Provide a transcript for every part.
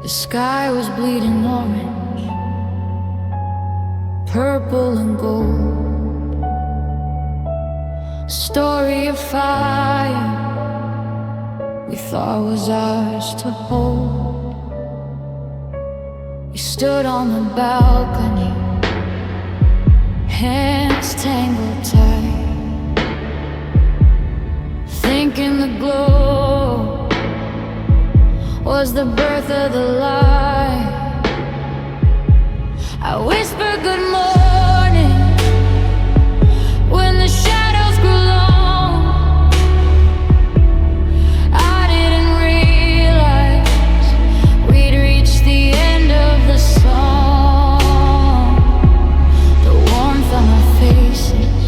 The sky was bleeding orange, purple and gold. A story of fire we thought was ours to hold. We stood on the balcony, hands tangled tight, thinking the glow was the birth of the light. I whispered good morning when the shadows grew long. I didn't realize we'd reached the end of the song. The warmth on our faces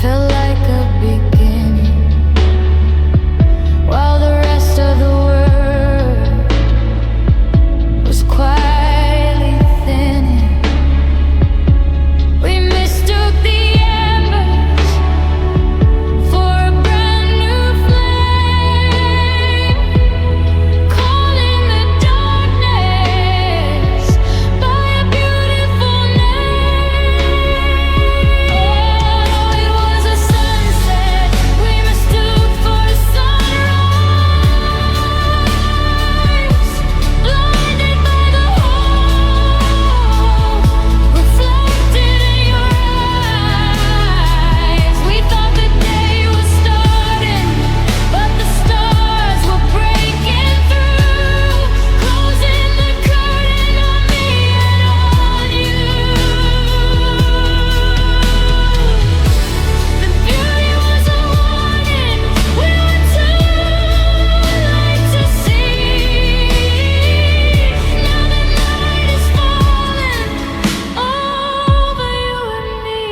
felt like a beginning, while the rest of the world was quietly thinning. We mistook the embers for a brand new flame, calling the darkness by a beautiful name. Oh, it was a sunset we mistook for a sunrise, blinded by the hope reflected in your eyes. We thought the day was starting, but the stars were breaking through, closing the curtain on me and on you. The beauty was a warning we were too late to see. Now the night is falling over you and me.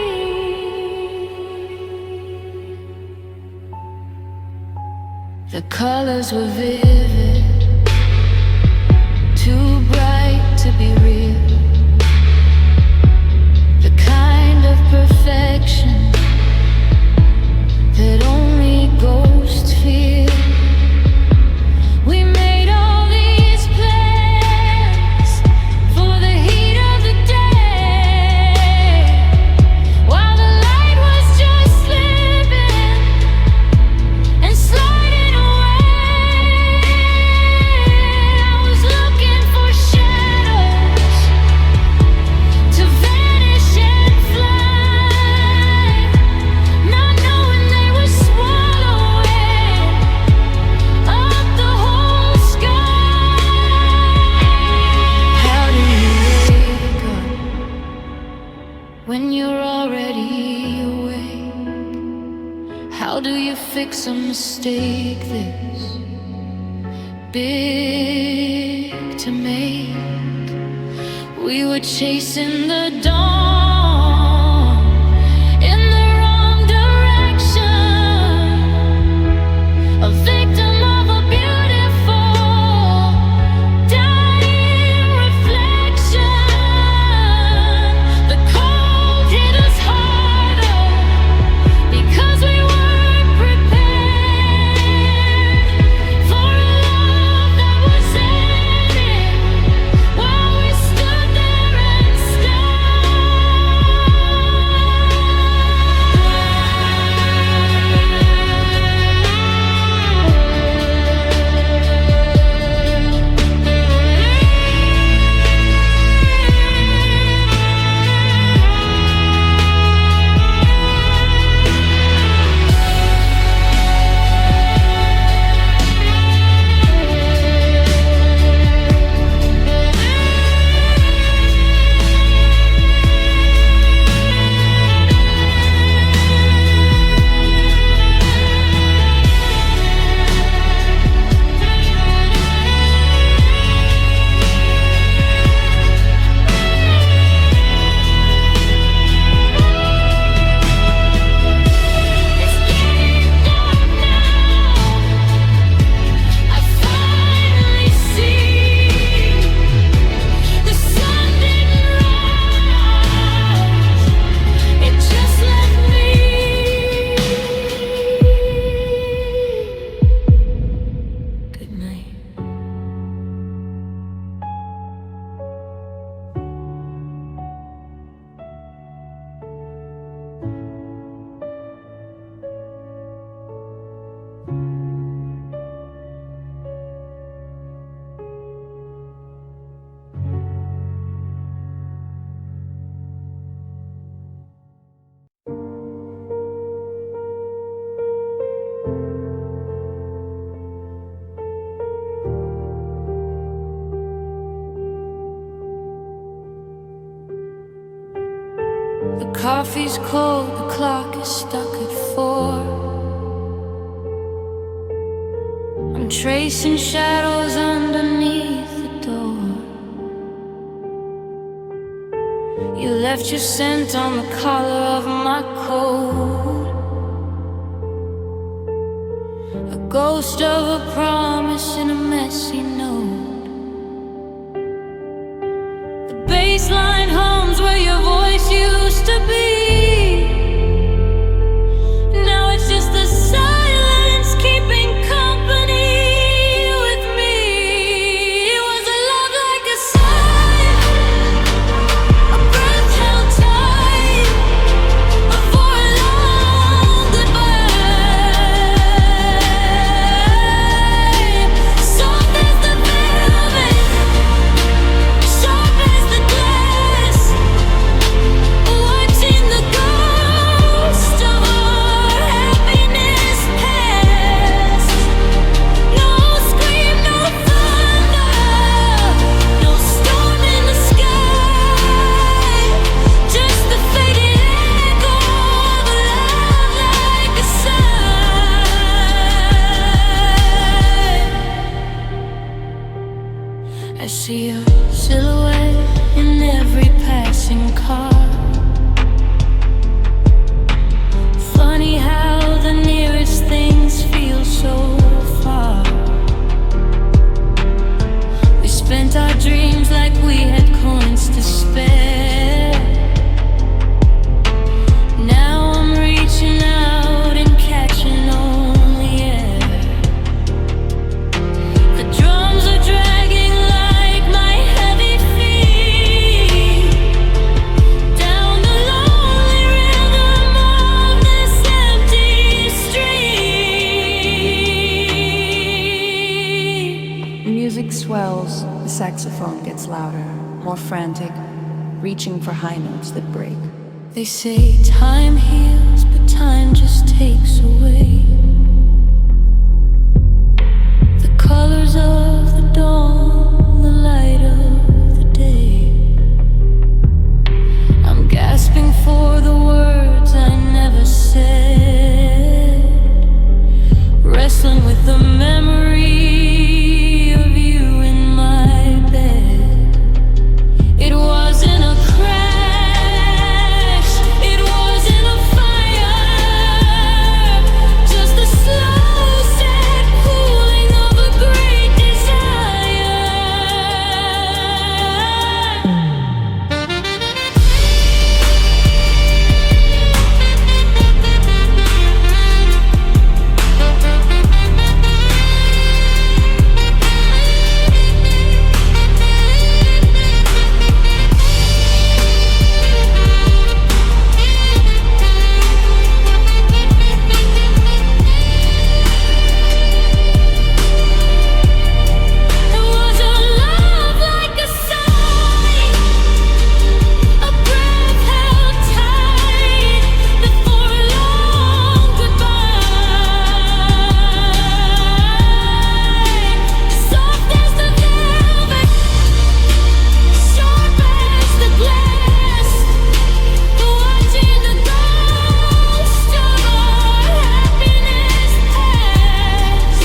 The colors were vivid, too bright to be real. The kind of perfection that only ghosts feel. We made all these plans for the heat of the day, while the light was just slipping and sliding away. I was looking for shadows to vanish and fly, not knowing they were swallowing up the whole sky. How do you wake up when you're already awake? How do you fix a mistake this big to make? We were chasing the dawn in the wrong direction, a victim of a beautiful dying reflection. The cold hit us harder because we weren't prepared for a love that was ending while we stood there and stared. coffee's cold, the clock is stuck at 4. I'm tracing shadows underneath the door. You left your scent on the collar of my coat, a ghost of a promise in a messy note. The baseline hums where your voice used to be. Now it's just the silence keeping company with me. It was a love like a sigh, a breath held tight before a long goodbye. Soft as the velvet, sharp as the glass, watching the ghost of our happiness pass. No scream, no thunder, no storm in the sky, just the faded echo of a love like a sigh. I see your silhouette in every passing car. Funny how the nearest things feel so far. We spent our dreams like we had coins to spare. Now I'm reaching out and catching only air. The drums are dragging like my heavy feet down the lonely rhythm of this empty street. The music swells, the saxophone gets louder, more frantic, reaching for high notes that break. They say time heals, but time just takes away the colors of the dawn, the light of the day. I'm gasping for the words I never said, wrestling with the memory of you in my bed. It wasn't a crash, it wasn't a fire, just the slow, sad cooling of a great desire. It was a love like a sigh, a breath held tight before a long goodbye. Soft as the velvet, sharp as the glass, watching the ghost of our happiness pass.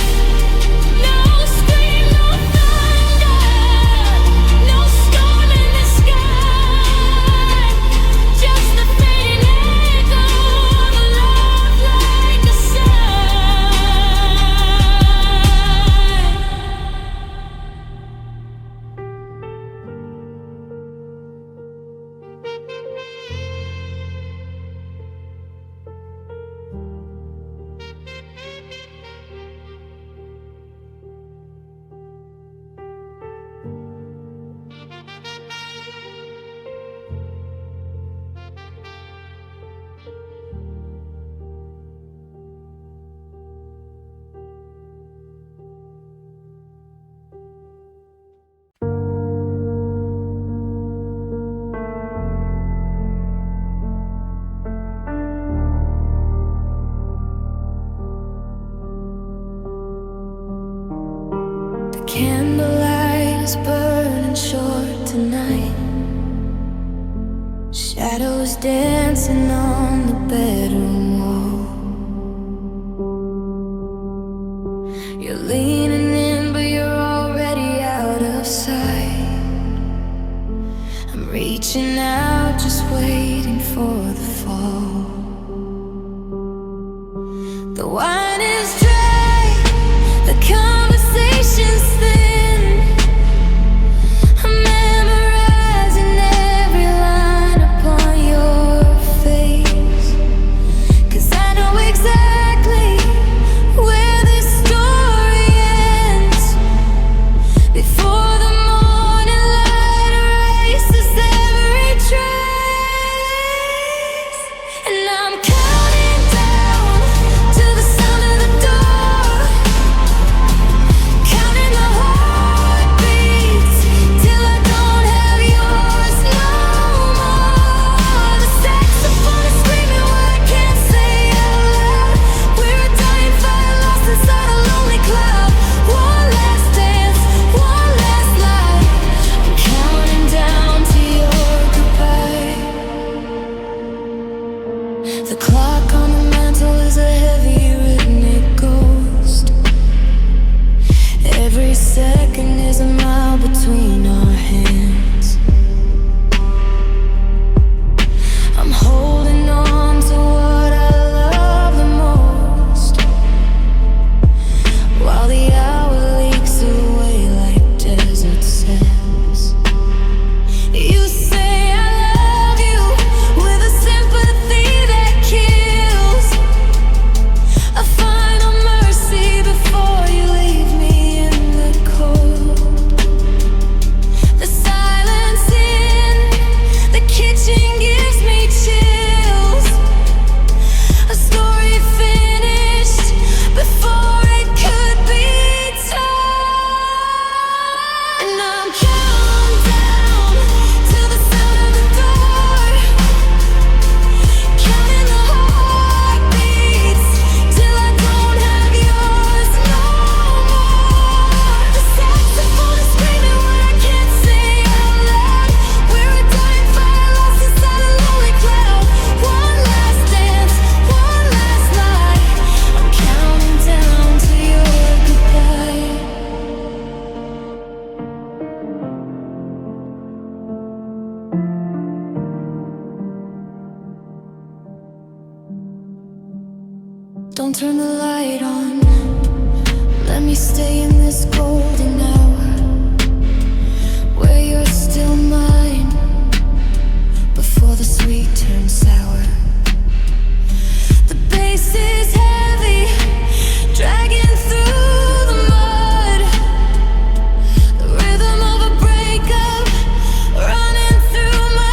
No scream, no thunder, no storm in the sky, just the fading echo of a love like a candlelight is burning short tonight. Shadows dancing on the bedroom wall. You're leaning in, but you're already out of sight. I'm reaching out, just waiting for the fall. The wine is dry, the conversation's thin. I'm memorizing every line upon your face, 'cause I know exactly where this story ends. Before the morning light erases every trace, and I'm counting down to the sound of the door, counting the heartbeats till I don't have yours no more. The saxophone is screaming what I can't say out loud. We're a dying fire lost inside a lonely cloud. One last dance, one last light. I'm counting down to your goodbye. The clock on the mantle is a heavy rhythmic ghost. Every second is a mile between our hands. I'm holding on to what I love the most, while the hour leaks away like desert sands. You say I love you with a sympathy that kills, a final mercy before you leave me in the cold. The silence in the kitchen gives me chills, a story finished before it could be told. And I'm counting down to the sound of the door, counting the heartbeats till I don't have yours no more. The saxophone is screaming what I can't say out loud. We're a dying fire lost inside a lonely cloud. One last dance, one last night. I'm counting down to your goodbye. Don't turn the light on. Let me stay in this golden hour, where you're still mine before the sweet turns sour. The bass is heavy, dragging through the mud. The rhythm of a breakup running through my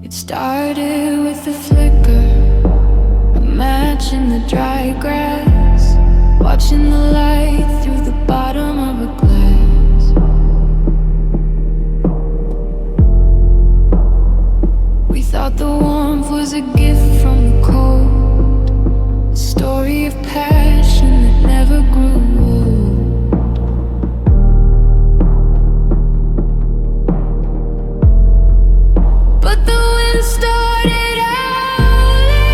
It started with a flicker, a match in the dry grass, watching the light through the bottom of a glass. We thought the warmth was a gift from the cold, a story of passion that never grew old. But the wind started out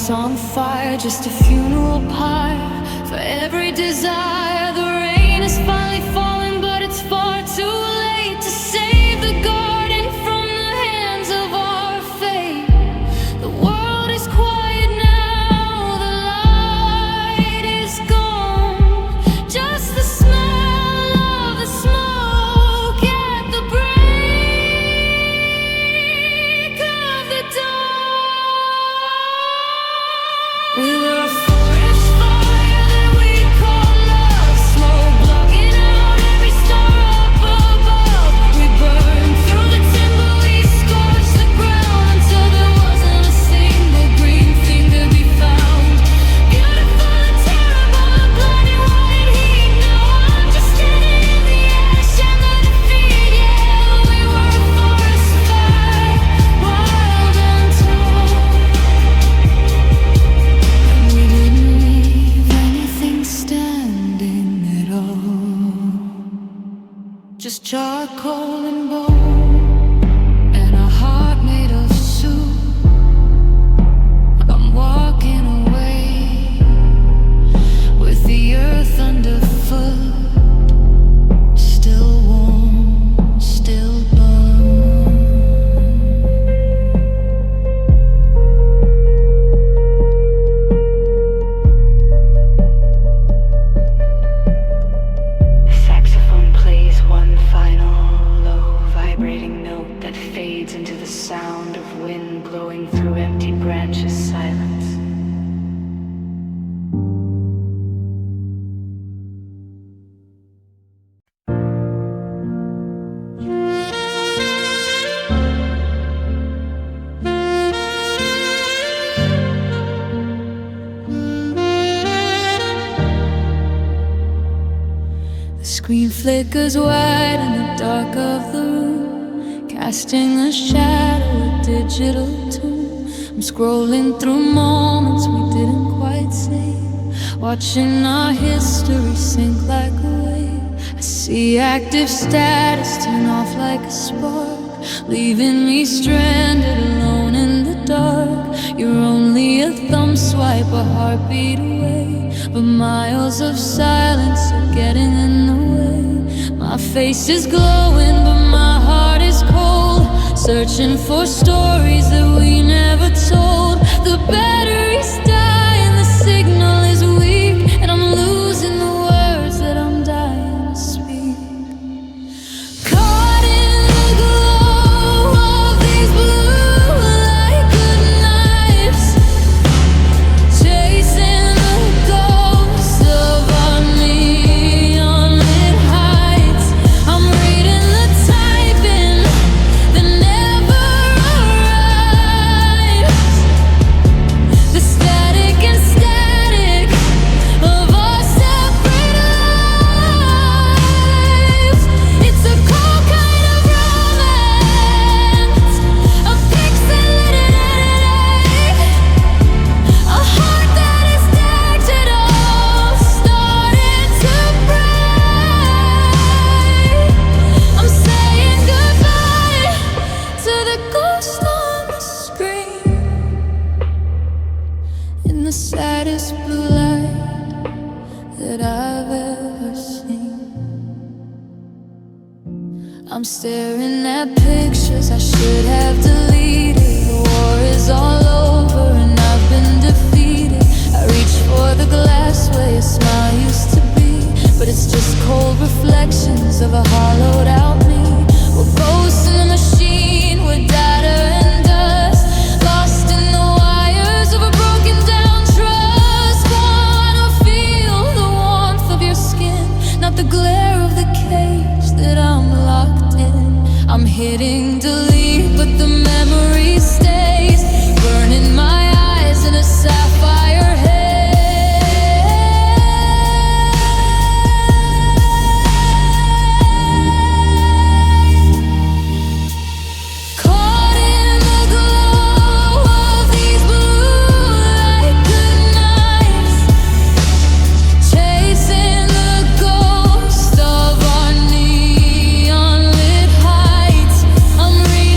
house on fire, just a funeral pyre for every desire. The rain is finally falling, but it's far too late to save the garden from the hands of our fate. The world is quiet now, the light is gone, just the smell of the smoke at the break of the dawn. We were a forest fire that we call love, smoke blocking out every star up above. We burned through the timber, we scorched the ground until there wasn't a single green thing to be found. Beautiful and terrible, the blinding white heat. Now I'm just standing in the ash and the defeat. Yeah, we were a forest fire, wild and tall. And we didn't leave anything standing at all. Just charcoal and bone and a heart made of soup. I'm walking away with the earth underfoot, still warm, still burn. The saxophone plays one final low vibrating note that fades into the sound of wind blowing through empty branches. Silence. The screen flickers white in the dark of the room, casting a shadow, a digital tomb. I'm scrolling through moments we didn't quite save, watching our history sink like a wave. I see active status turn off like a spark, leaving me stranded alone in the dark. You're only a thumb swipe, a heartbeat away, but miles of silence are getting in the way. My face is glowing, but my heart is cold, searching for stories that we never told. The batteries die and the signal is weak, and I'm losing the words that I'm dying to speak. Caught in the glow of these blue light good knives, chasing the ghosts of our neon lit heights. I'm reading the typing that never arrives, the static and static of our separate lives. It's a cold kind of romance, a pixelated ache, a heart that is decked it all, starting to break. I'm saying goodbye to the ghost on the screen, in the saddest blue light that I've ever seen. I'm staring at pictures I should have deleted. The war is all over and I've been defeated. I reach for the glass where your smile used to be, but it's just cold reflections of a hollowed out me. We're ghosts in the machine, we're data and dust, lost in the wires of a broken down trust. Wanna feel the warmth of your skin, not the glare of the cage that I'm locked in. I'm hitting delete, but the memory stays, burning my eyes in a sapphire haze. Caught in the glow of these blue light good nights, chasing the ghost of our neon lit heights. I'm reading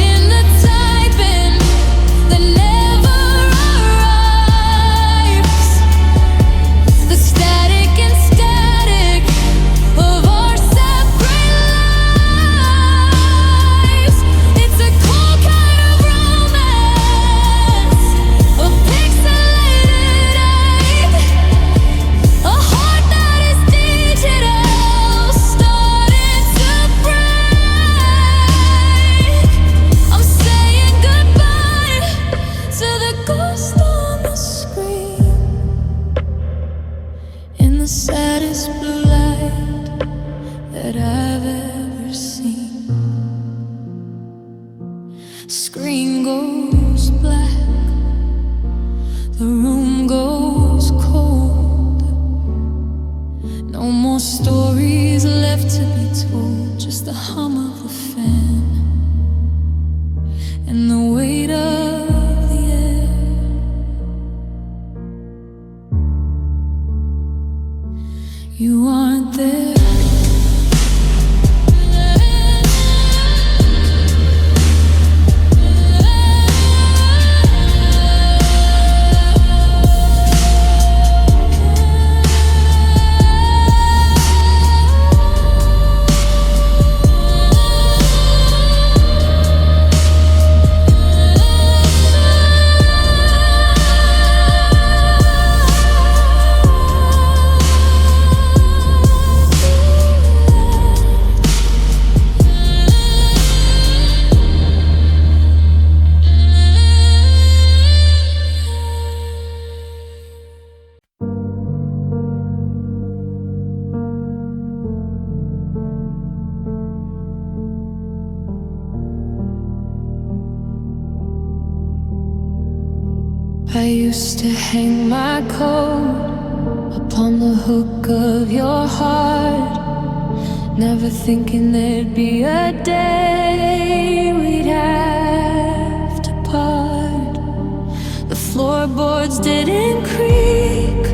No more stories left to be told, just the hum of the fan and the weight of the air. You aren't there. I used to hang my coat upon the hook of your heart, never thinking there'd be a day we'd have to part. The floorboards didn't creak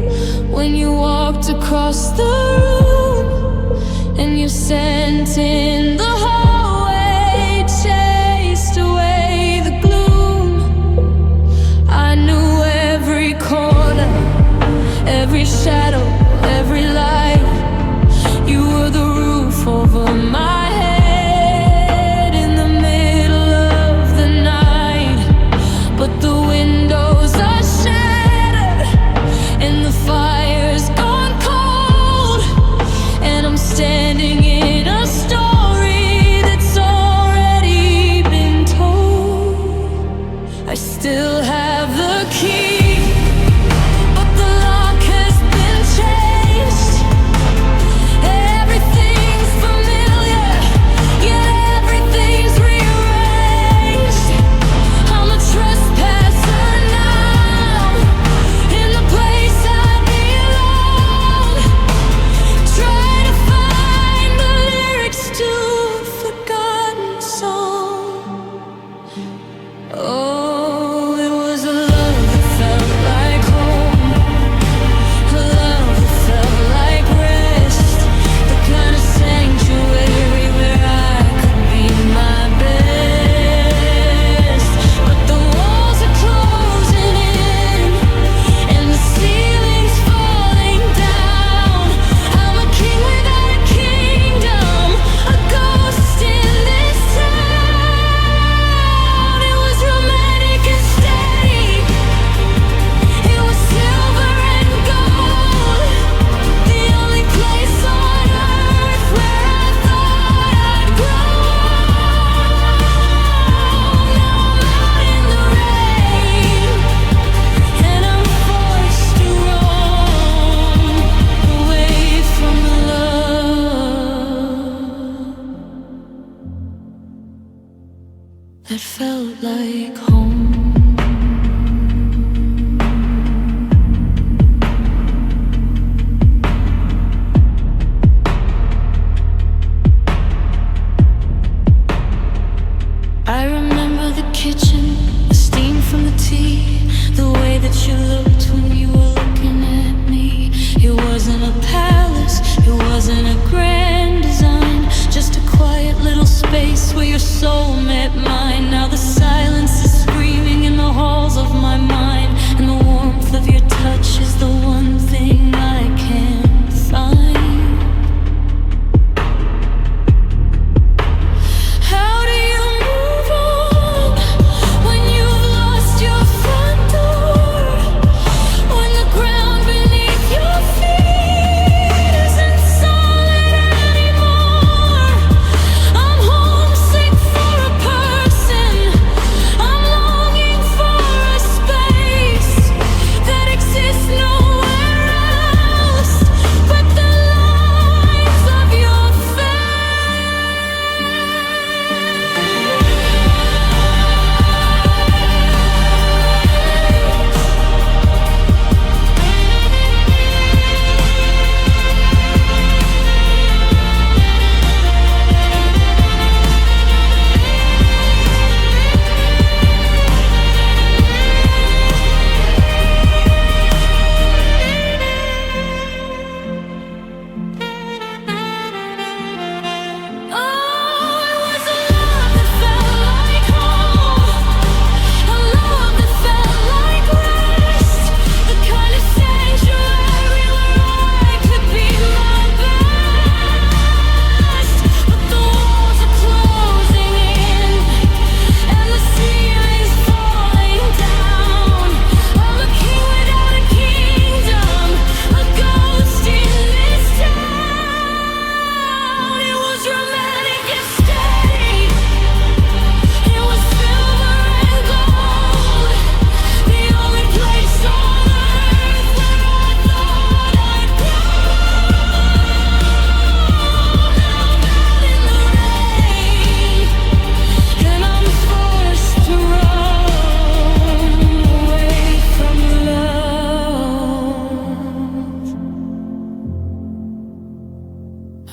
when you walked across the room, and your scent in the hallway chased away the gloom. I knew every corner, every shadow, every light. You were the roof over my head in the middle of the night. But the windows are shattered and the fire's gone cold, and I'm standing in a story that's already been told. I still have the key, but the lock has been changed. Everything's familiar, yet everything's rearranged. I'm a trespasser now, in the place I belong. Try to find the lyrics to a forgotten song. Oh, it was a love that felt like home, a love that felt like rest, the kind of sanctuary where I could be my best. But the walls are closing in and the ceiling's falling down. I'm a king without a kingdom, a ghost in this town. It was romantic and steady, it was silver and gold, the only place on earth where I thought I'd grow. Now I'm out in the rain, and I'm forced to roam away from the love that felt like home. I remember the kitchen, the steam from the tea, the way that you looked when you were looking at me. It wasn't a palace, it wasn't a grand design, just a quiet little space where your soul met mine. Now the silence is screaming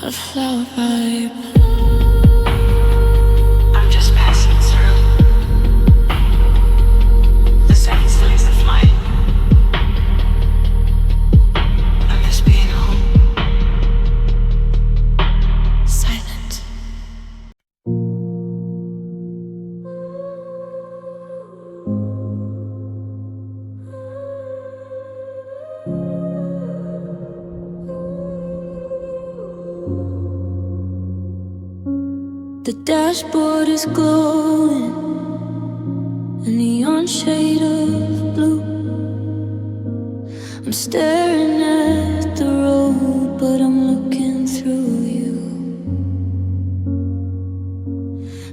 a flower vibe. I'm just passing through the same signs of light. I miss being home. Silent. The dashboard is glowing, a neon shade of blue. I'm staring at the road, but I'm looking through you.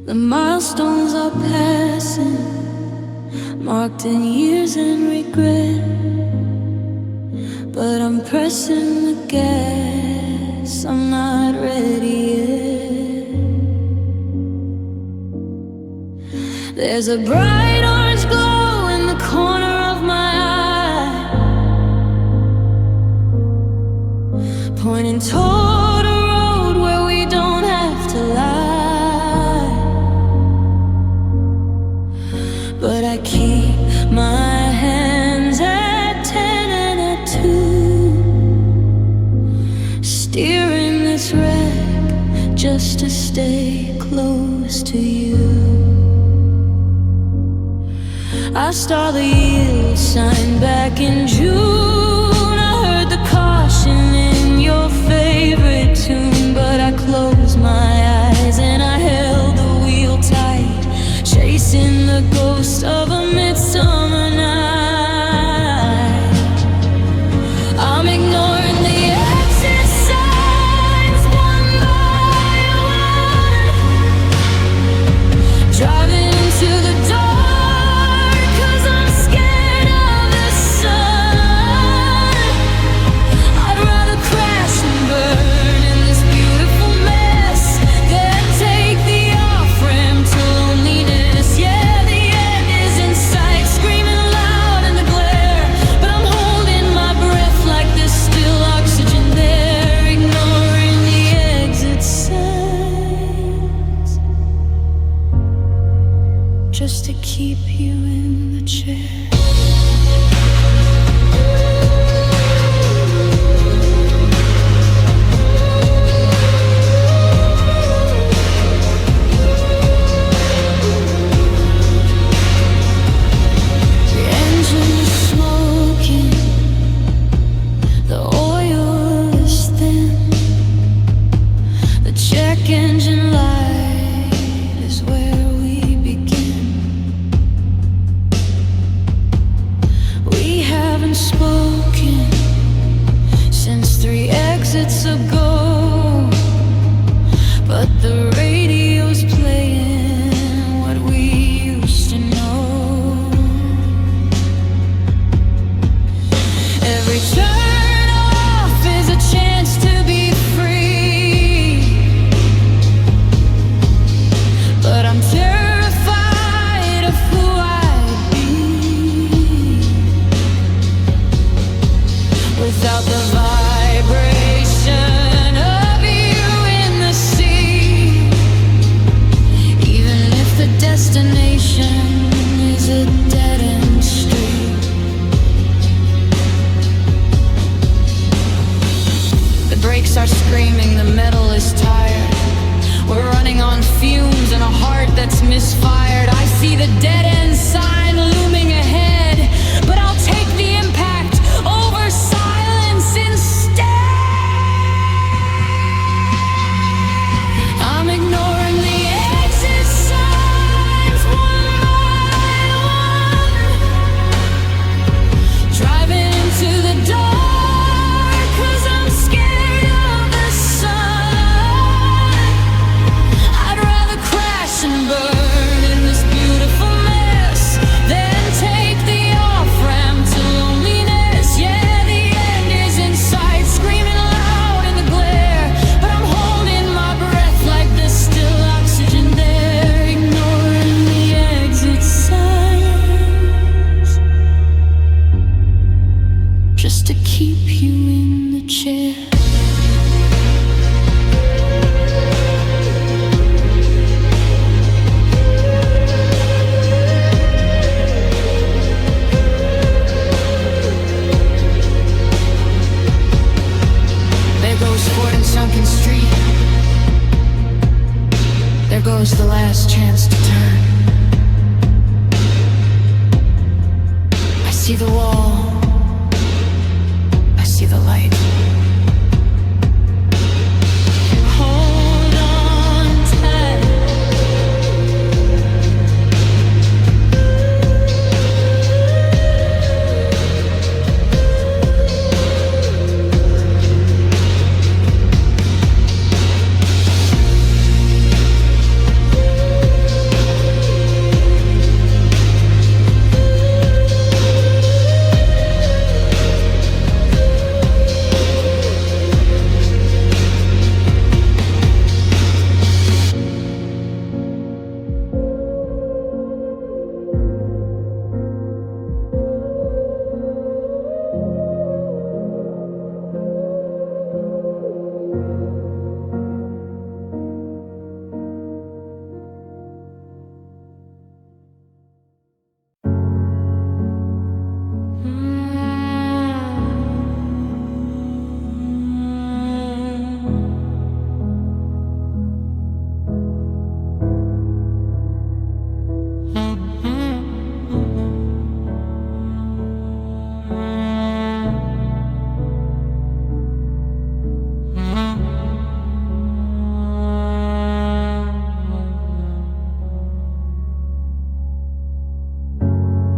The milestones are passing, marked in years and regret, but I'm pressing the gas, I'm not ready yet. There's a bright orange glow in the corner of my eye, pointing toward a road where we don't have to lie. But I keep my hands at 10 and at 2, steering this wreck just to stay close to you. I saw the yield sign back in June. I heard the caution in your favorite tune, but I closed my eyes and I held the wheel tight, chasing the ghost of a midsummer night. I'm ignoring the exit signs one by one, driving into the dark. Just to keep you in the chair. The engine is smoking, the oil is thin, the check engine light is where we begin. We haven't spoken since 3 exits ago, but the radio's playing what we used to know. Every turn off is a chance to be free, but I'm terrified of who I'd be without the vibration of you in the sea. Even if the destination is a dead-end street, the brakes are screaming, the metal is tired. We're running on fumes and a heart that's misfired. I see the dead-end sign looming ahead, but I'll take the impact over silence instead. I'm ignoring the exit signs one by one, driving into the dark 'cause I'm scared of the sun. I'd rather crash and burn in this beautiful mess than take goes the last chance to turn. I see the wall, I see the light. Hold on tight.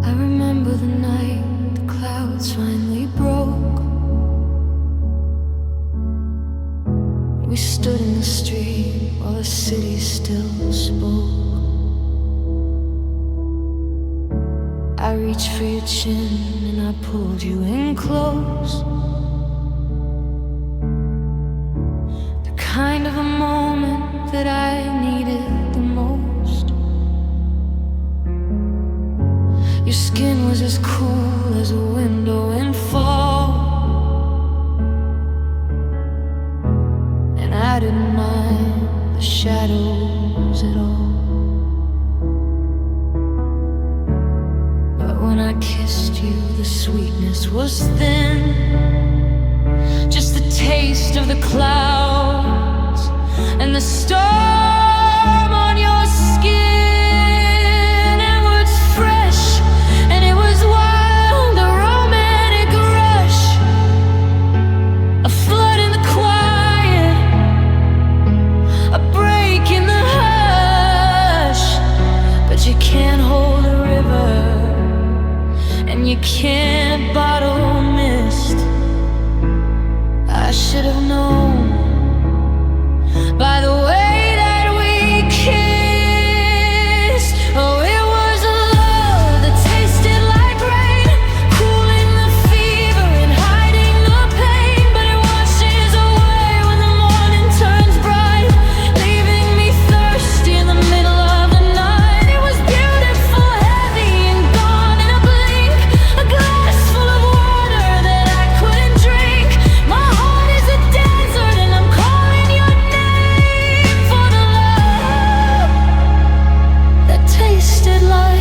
I remember the night the clouds finally broke. We stood in the street while the city still spoke. I reached for your chin and I pulled you in close. The kind of a moment that I needed the most. Your skin was as cool as a window in fall, and I didn't mind the shadows at all. But when I kissed you, the sweetness was thin, just the taste of the clouds and the storm on your skin. You can't bottle mist. I should have known by the way that we kissed. Oh, it was a love that tasted like rain, cooling the fever and hiding the pain. But it washes away when the morning turns bright, leaving me thirsty in the middle of the night. It was beautiful, heavy and gone in a blink. A glass full of water that I couldn't drink. My heart is a desert and I'm calling your name for the love that tasted like.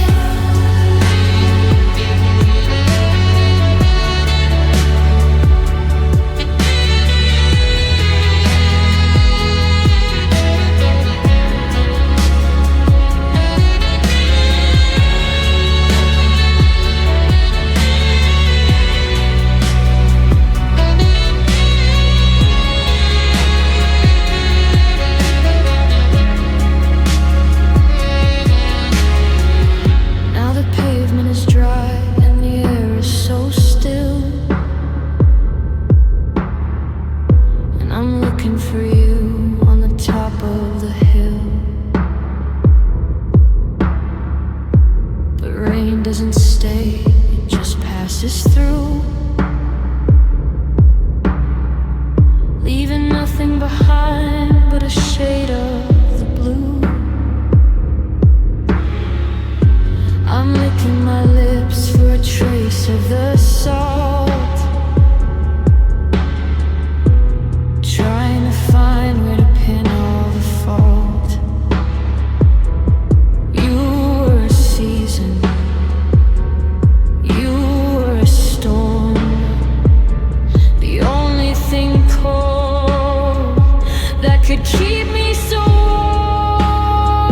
Now the pavement is dry and the air is so still, and I'm looking for you on the top of the hill. But rain doesn't stay, it just passes through, leaving nothing behind but a shade of the blue. I'm licking my lips for a trace of the salt, trying to find where to pin all the fault. You were a season, you were a storm, the only thing cold that could keep me so warm.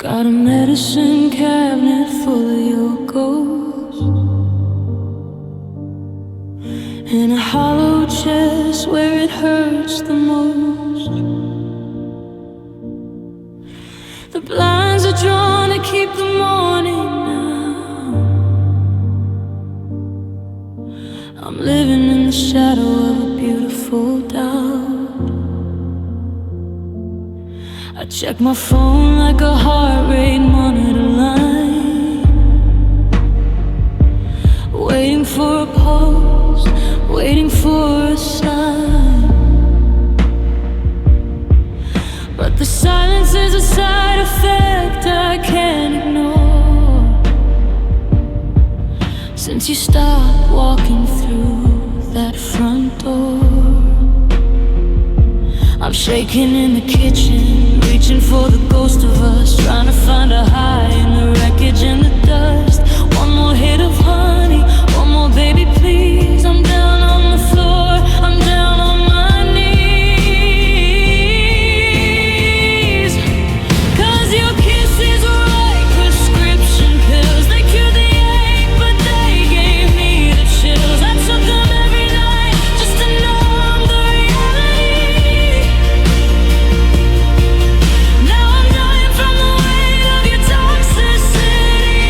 Got a medicine cabinet full of your ghosts, in a hollow chest where it hurts the most. The blinds are drawn to keep the morning now. I'm living in the shadow of a beautiful doubt. I check my phone like a heart rate monitor line, waiting for a pulse, waiting for a sign. But the silence is a side effect I can't ignore. Since you stopped walking through that front door, I'm shaking in the kitchen, reaching for the ghost of us, trying to find a high in the wreckage and the dust. One more hit of honey, one more baby please. I'm down on the floor, I'm down on my knees. 'Cause your kisses were like prescription pills. They cured the ache, but they gave me the chills. I took them every night just to numb the reality. Now I'm dying from the weight of your toxicity.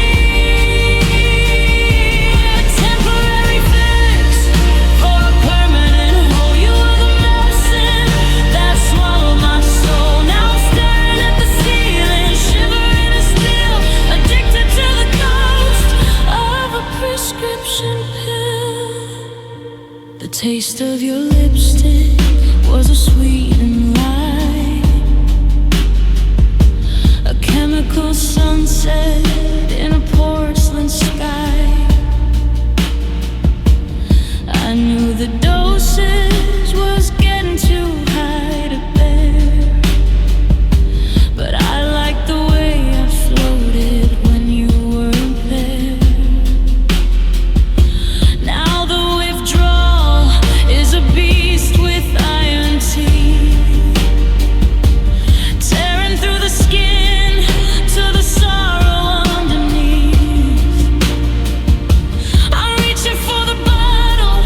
A temporary fix for a permanent hole. You were the medicine that swallowed my soul. Now I'm staring at the ceiling, shivering and still addicted to the ghost of a prescription pill. The taste of your lipstick was a sweet and light, a chemical sunset in a porcelain sky. I knew the dosage was getting too high to bear, but I liked the way I floated when you weren't there. Now the withdrawal is a beast with iron teeth, tearing through the skin to the sorrow underneath. I'm reaching for the bottle,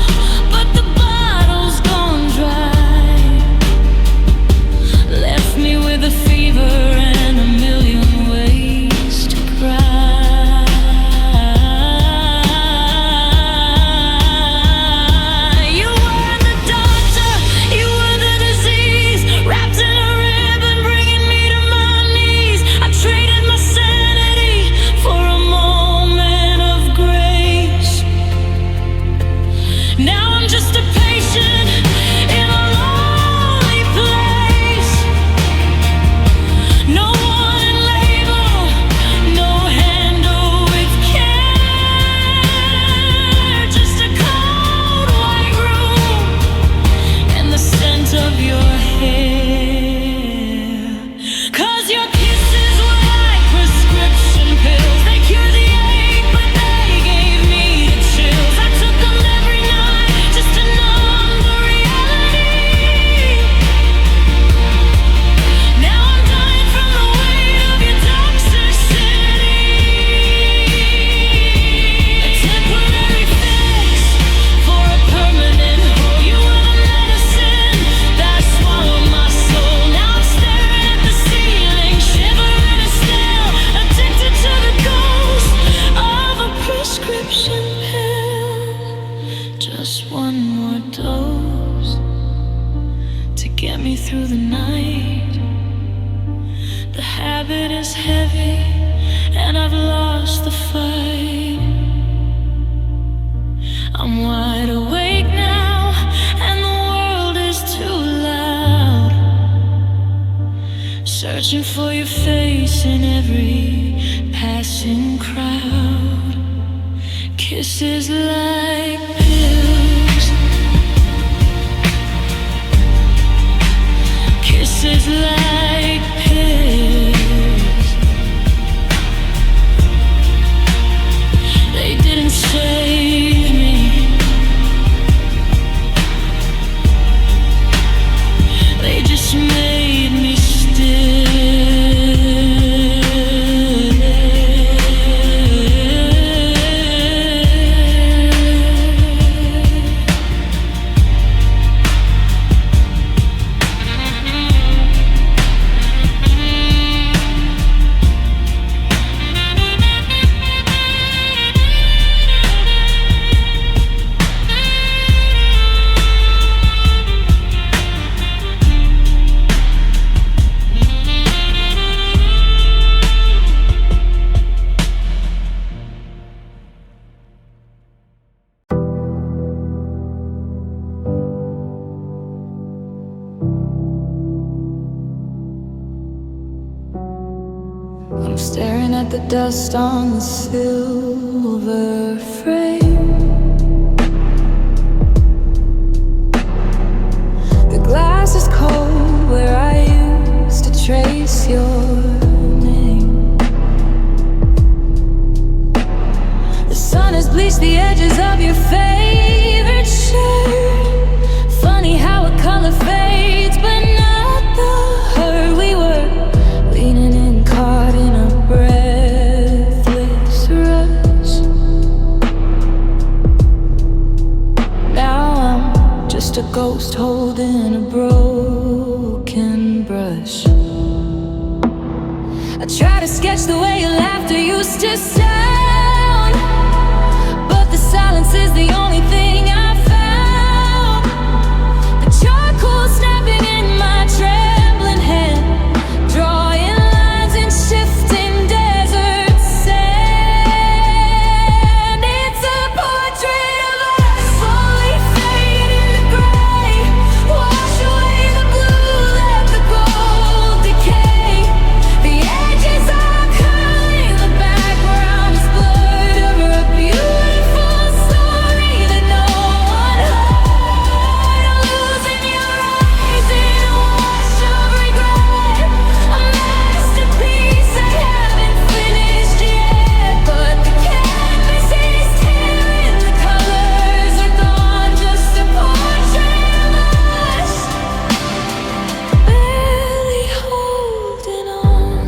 but the bottle's gone dry. Left me with a fever and a million ways to cry. You were the doctor, you were the disease, wrapped in a ribbon, bringing me to my knees. I traded my sanity for a moment of grace. Now I'm just a patient in a lonely place. No one label, no handle with care. Just a cold white room and the scent of your hair. 'Cause your kisses were like prescription pills. They cured the ache, but they gave me the chills. I took them every night just to numb the reality. Now I'm dying from the weight of your toxicity. A temporary fix for a permanent hole. You were the medicine that swallowed my soul. Now I'm staring at the ceiling, shivering and still addicted to the ghost of a prescription pill. Just one more dose to get me through the night. The habit is heavy and I've lost the fight. I'm wide awake now and the world is too loud, searching for your face in every passing crowd. Kisses like pills, kisses like pills. They didn't save me, they just made me still. at the dust on the silver frame. The glass is cold where I used to trace your name. The sun has bleached the edges of your favorite shirt. Funny how a color fades, but not the hurt. We were leaning in, caught in a breathless rush. Now I'm just a ghost holding a broken brush. I try to sketch the way your laughter used to sound, but the silence is the only thing I found. The charcoal snapping in my trembling hand, drawing lines in shifting desert sand. It's a portrait of us, slowly fading to gray. Wash away the blue, let the gold decay. The edges are curling, the background is blurred over a beautiful story that no one heard. I'm losing your eyes in a wash of regret, a masterpiece I haven't finished yet. But the canvas is tearing, the colors are gone, just a portrait of us, barely holding on.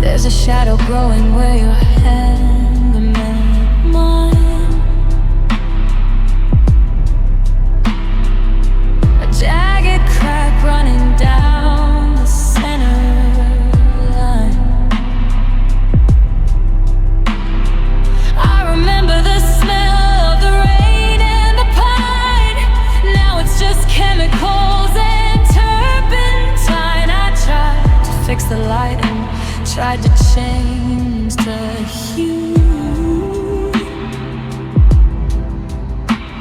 There's a shadow growing where your hand met mine. A jagged crack running down the center line. I remember the smell of the rain and the pine. Now it's just chemicals and turpentine. I tried to fix the light and tried to change the hue,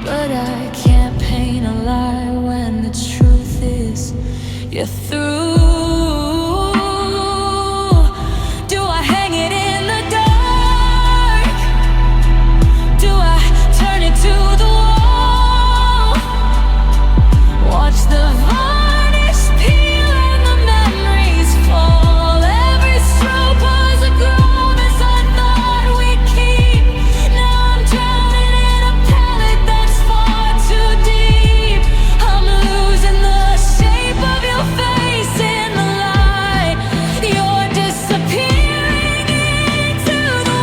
but I can't paint a lie when the truth is you're through. Do I hang it in the dark? Do I turn it to the wall? Watch the varnish peel and the memories fall. Every stroke was a promise I thought we'd keep. Now I'm drowning in a palette that's far too deep. I'm losing the shape of your face in the light. You're disappearing into the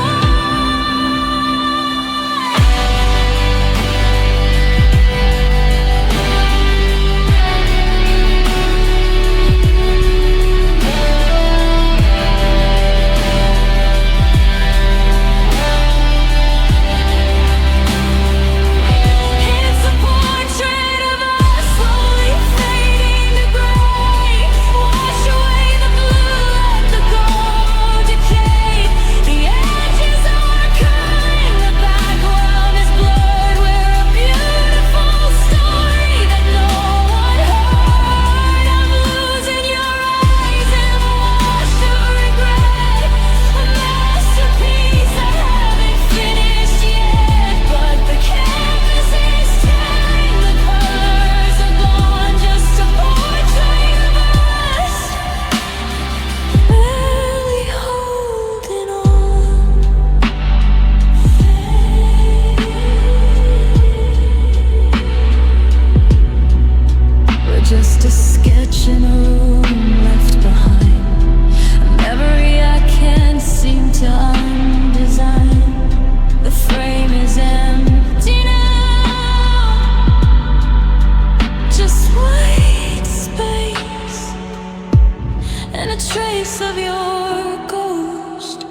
It's a portrait of us, slowly fading to gray. Wash away the blue, let the gold decay. The edges are curling, the background is blurred. We're a beautiful story that no one heard. I'm losing your eyes in a wash of regret, a masterpiece I haven't finished yet. But the canvas is tearing, the colors are gone, just a portrait of us, barely holding on. We're just a sketch in a room left behind, a memory I can't seem to undesign. The frame is empty now, just white space and a trace of your ghost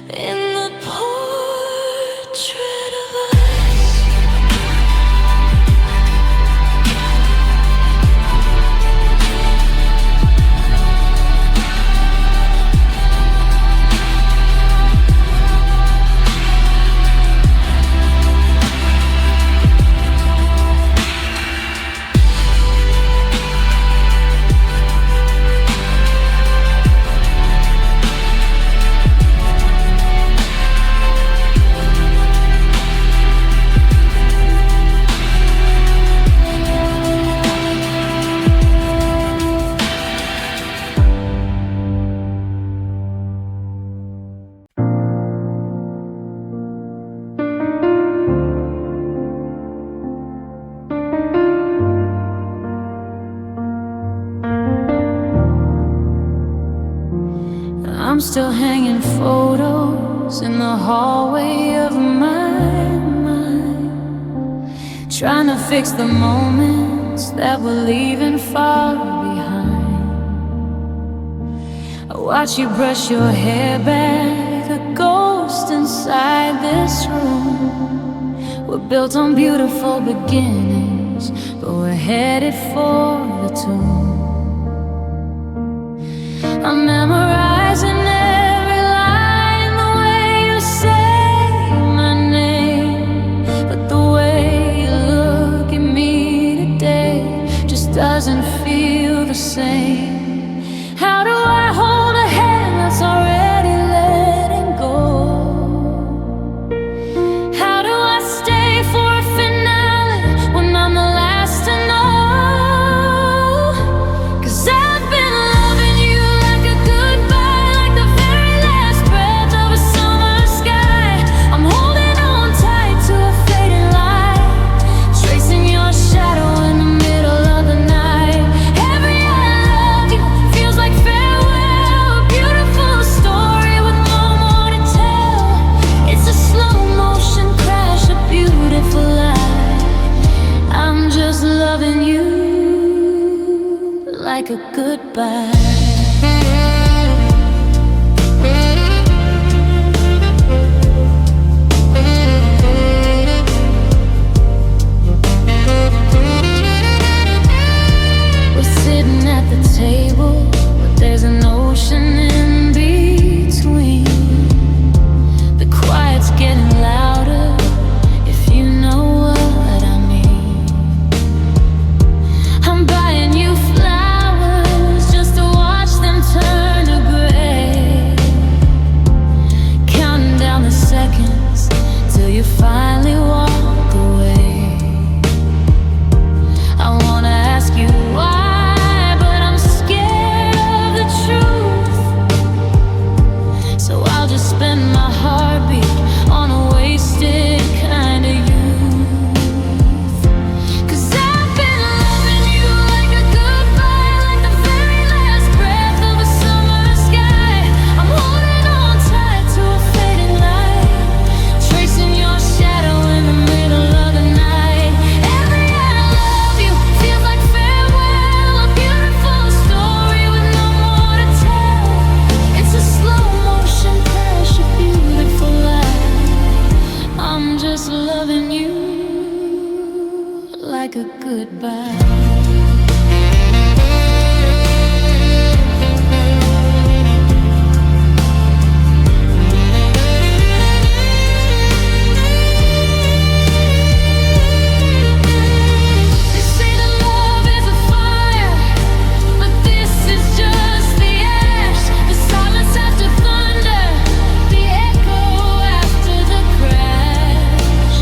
in the portrait of us. I'm still hanging photos in the hallway of my mind, trying to fix the moments that we're leaving far behind. I watch you brush your hair back, a ghost inside this room. We're built on beautiful beginnings, but we're headed for the tomb. I'm memorizing every line, the way you say my name, but the way you look at me today just doesn't feel the same. How do I hold a hand that's already letting go? How do I stay for a finale when I'm the last to know? 'Cause I've been loving you like a goodbye, like the very last breath of a summer sky. I'm holding on tight to a fading light, tracing your shadow in the middle of the night. Every I love you feels like farewell, a beautiful story with no more to tell. It's a slow motion crash, a beautiful lie. I'm just loving you like a goodbye. We're sitting at the table, but there's an ocean in between. The quiet's getting louder, if you know what I mean. I'm buying you flowers just to watch them turn to gray, counting down the seconds till you finally walk away. I wanna ask you why, but I'm scared of the truth. So I'll just spend my heartbeat on a wasted kind of youth. 'Cause I've been loving you like a goodbye, like the very last breath of a summer sky. I'm holding on tight to a fading light, tracing your shadow in the middle of the night. Every I love you feels like farewell, a beautiful story with no more to tell. It's a slow motion crash, a beautiful lie. I'm just loving you like a goodbye. They say that love is a fire, but this is just the ash. The silence after thunder, the echo after the crash.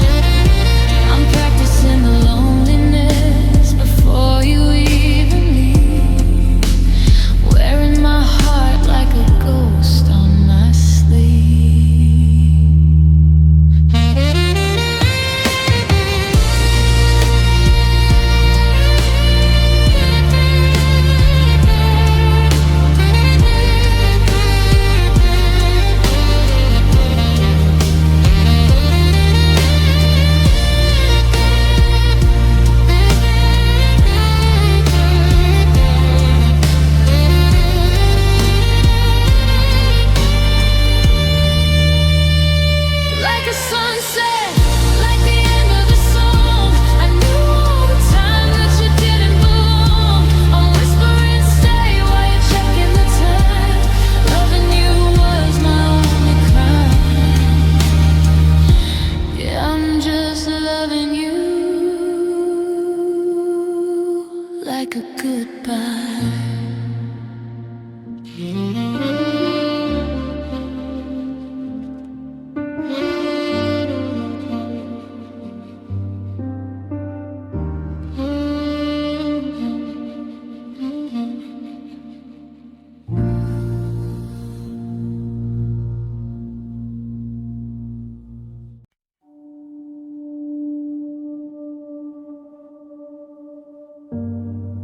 I'm practicing the loneliness before you even leave, wearing my heart like a ghost on my sleeve. Like a sunset, like the end of the song. I knew all the time that you didn't belong. I'm whispering stay while you're checking the time. Loving you was my only crime. Yeah, I'm just loving you like a goodbye.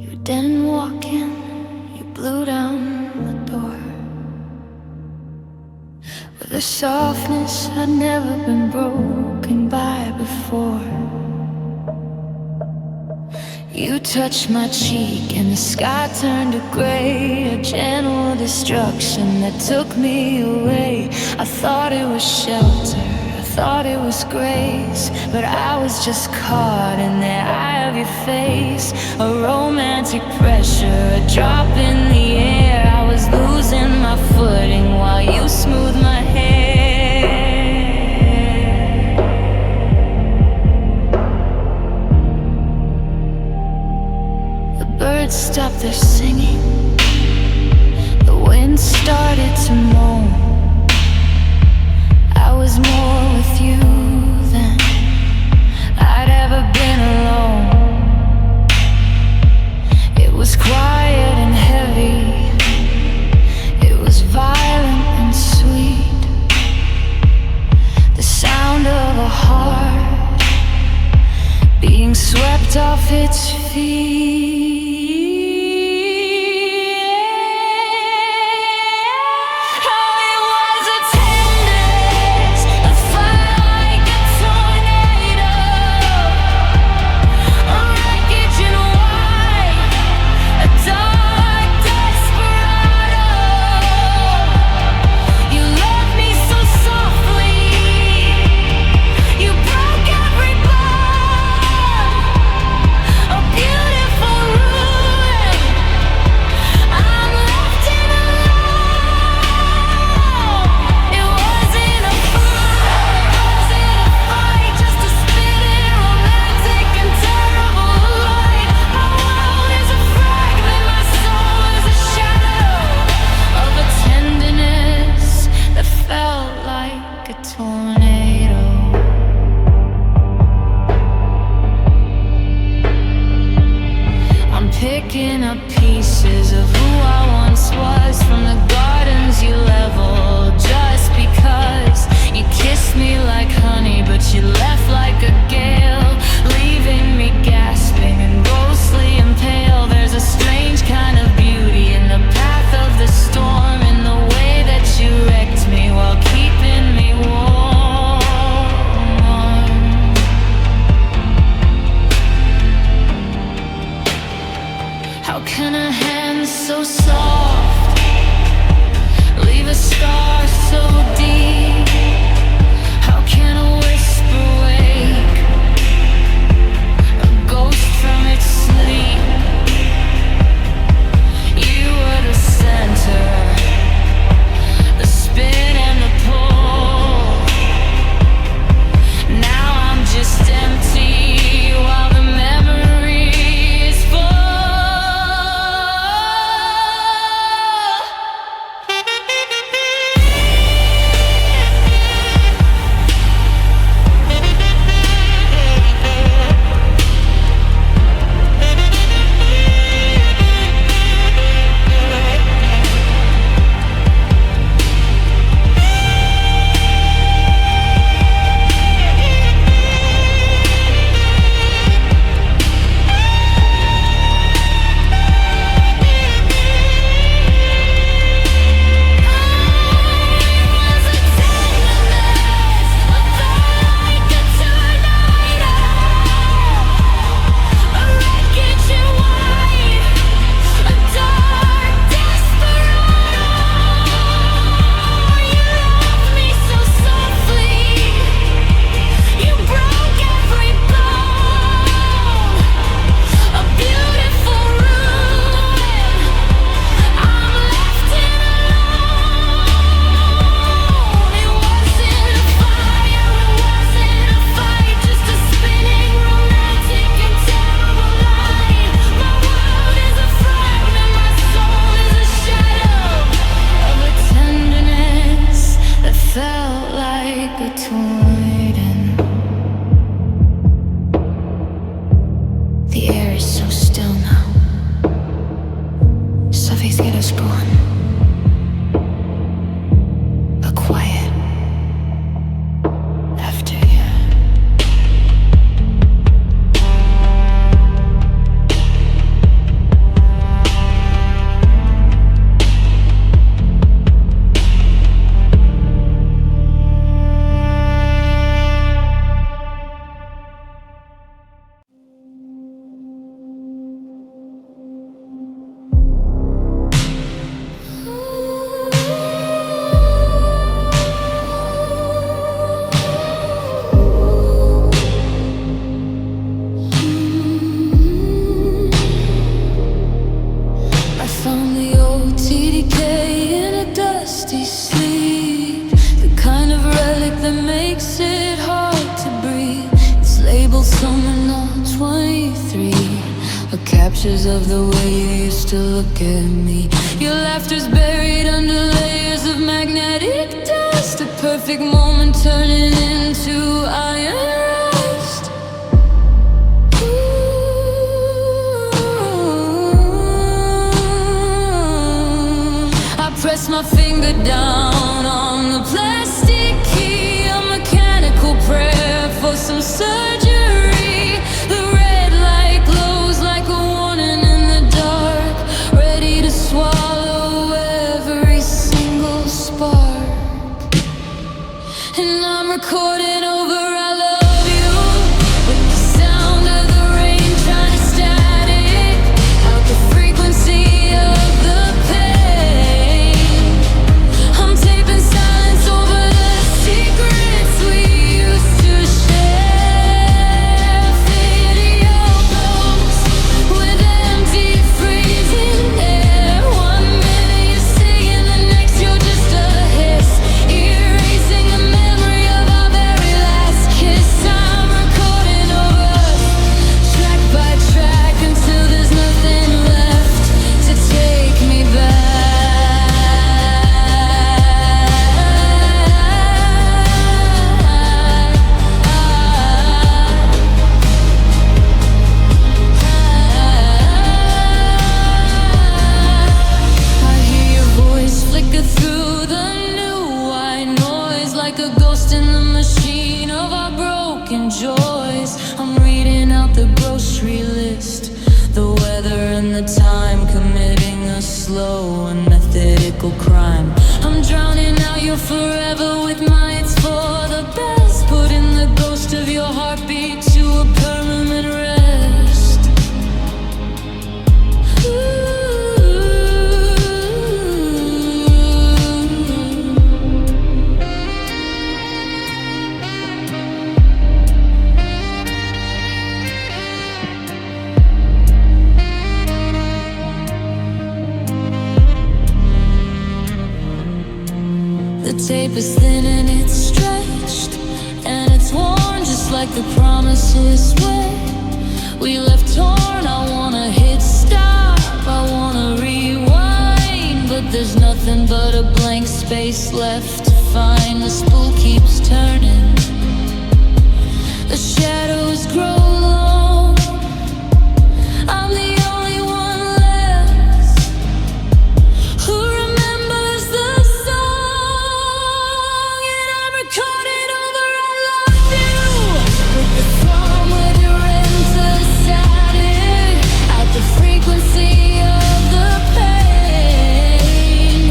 You didn't walk in, you blew down the door. with a softness I'd never been broken by before. You touched my cheek and the sky turned to gray, a gentle destruction that took me away. I thought it was shelter, I thought it was grace, but I was just caught in the eye of your face. A romantic pressure, a drop in the air. I was losing my footing while you smoothed my hair. The birds stopped their singing, the wind started to moan. I was more with you than I'd ever been alone. It was quiet and heavy, it was violent and sweet. The sound of a heart being swept off its feet. A beautiful captures of the way you used to look at me. Your laughter's buried under layers of magnetic dust. A perfect moment turning into iron rust. I press my finger down on the plastic key, a mechanical prayer for some surgery. The red light glows like a warning in the dark, ready to swallow every single spark. And I'm recording over I love you, with the sound of the rain trying to static out the frequency of the pain. I'm taping silence over the secrets we used to share. Video close with empty freezing air. 1 minute you're singing, the next you're just a hiss, erasing the memory of our very last kiss. I'm recording over track by track until there's nothing left to take me I hear your voice flicker through the new white noise, like a ghost in the machine of our broken joys. I'm reading out the grocery list, the weather and the time, committing a slow and methodical crime. I'm drowning out your forever with my it's for the best, putting the ghost of your heartbeat to a permanent rest. The tape is thin and it's stretched, and it's worn just like the promises were. We left torn, I wanna hit stop, I wanna rewind, but there's nothing but a blank space left to find. The spool keeps turning, the shadows grow long. I'm the only one left who remembers the song. And I'm recording over I love you, with the song with your static at the frequency of the pain.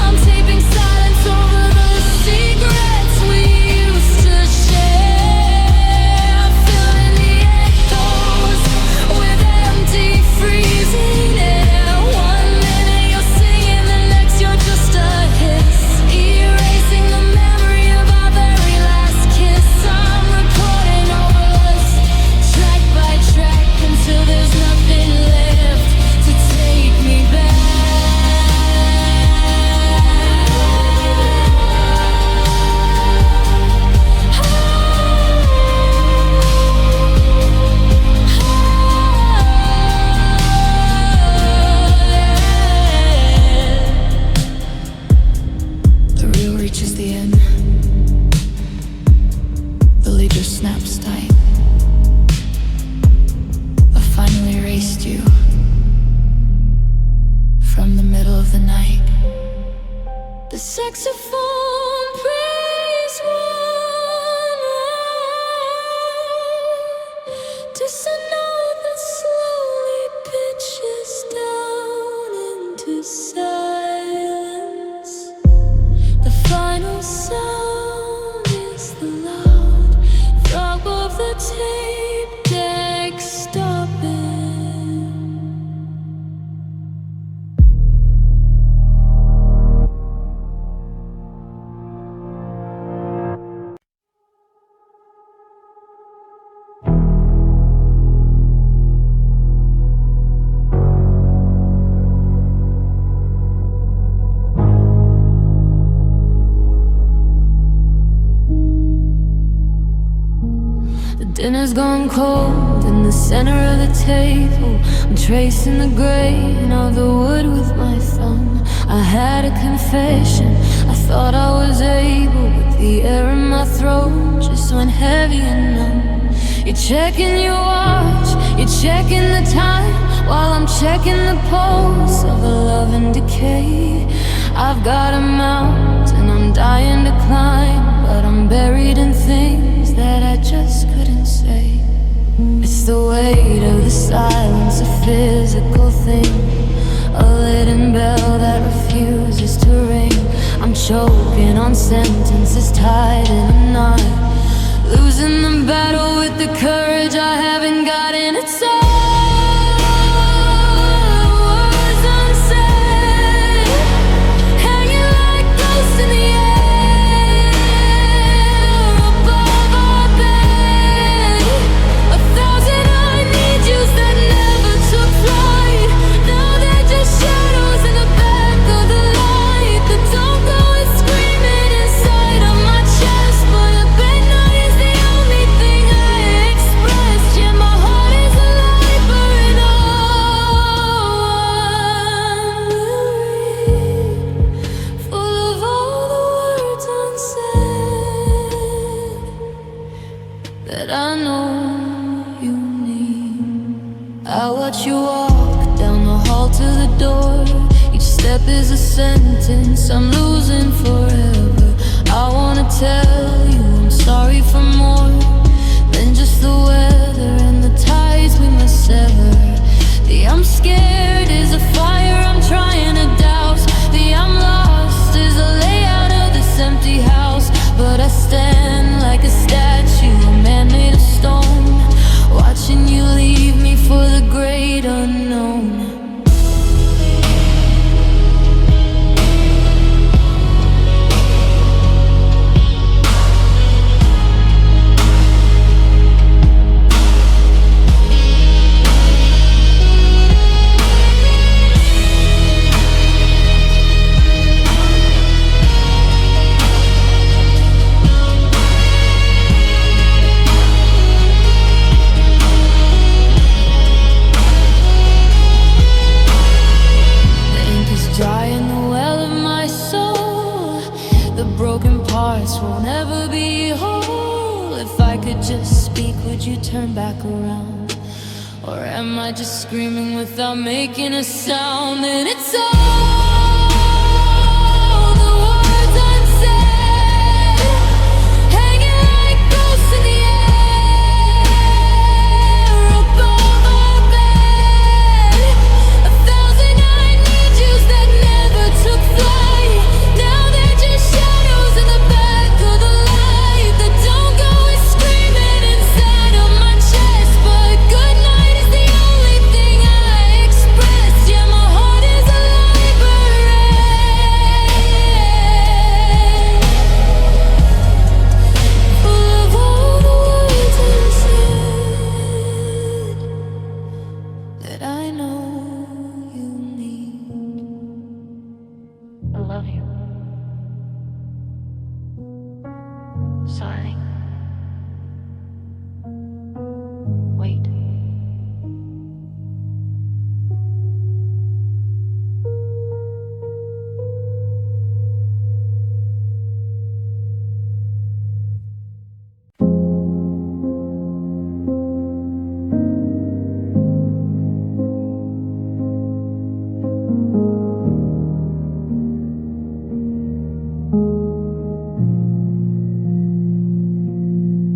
I'm taping silence over the secrets we used to share, filling the echoes with empty freezing air. 1 minute you're singing, the next you're just a hiss, erasing the memory of our very last kiss. I'm recording over us track by track until there's nothing left to take me back. The reel reaches the end. The leader snaps tight. I finally erased you from the middle of the night. The saxophone plays one note, just a note that slowly pitches down into silence. The final sound is the loud throb of the tape deck stopping. Dinner's gone cold and the center of the table. I'm tracing the grain of the wood with my thumb. I had a confession, I thought I was able, but the air in my throat just went heavy and numb. You're checking your watch, you're checking the time, while I'm checking the pulse of a love in decay. I've got a mountain I'm dying to climb, but I'm buried in things that I just couldn't say. It's the weight of the silence, a physical thing, a leaden bell that refuses to ring. I'm choking on sentences tied in a knot, losing the battle with the courage I haven't got, and it's all words unsaid, hanging like ghosts in the air above our bed. 1,000 I need yous that never took flight. Now they're just shadows in the back of the light that don't go and screaming inside of my chest. But a bed night is the only thing I express. Yeah, my heart is a library, and all I will read, full of all the words unsaid that I know you need. I watch you walk down the hall to the door. Each step is a sentence I'm losing forever. I wanna tell you I'm sorry for more than just the weather and the ties we must sever. The I'm scared is a fire I'm trying to douse. The I'm lost is a layout of this empty house. But I stand like a statue, a man made of stone, watching you leave me for the great unknown. The ink is dry in the well of my soul. The broken parts won't ever be whole. If I could just speak, would you turn back around? Or am I just screaming without making a sound? And it's all the words unsaid, hanging like ghosts in the air above our bed. 1,000 I need yous that never took flight. Now they're just shadows in the back of the light that don't go and screaming inside of my chest. But good night is the only thing I express. Yeah, my heart is a library, full of all the words unsaid that I know you need. I love you. Sorry. Wait.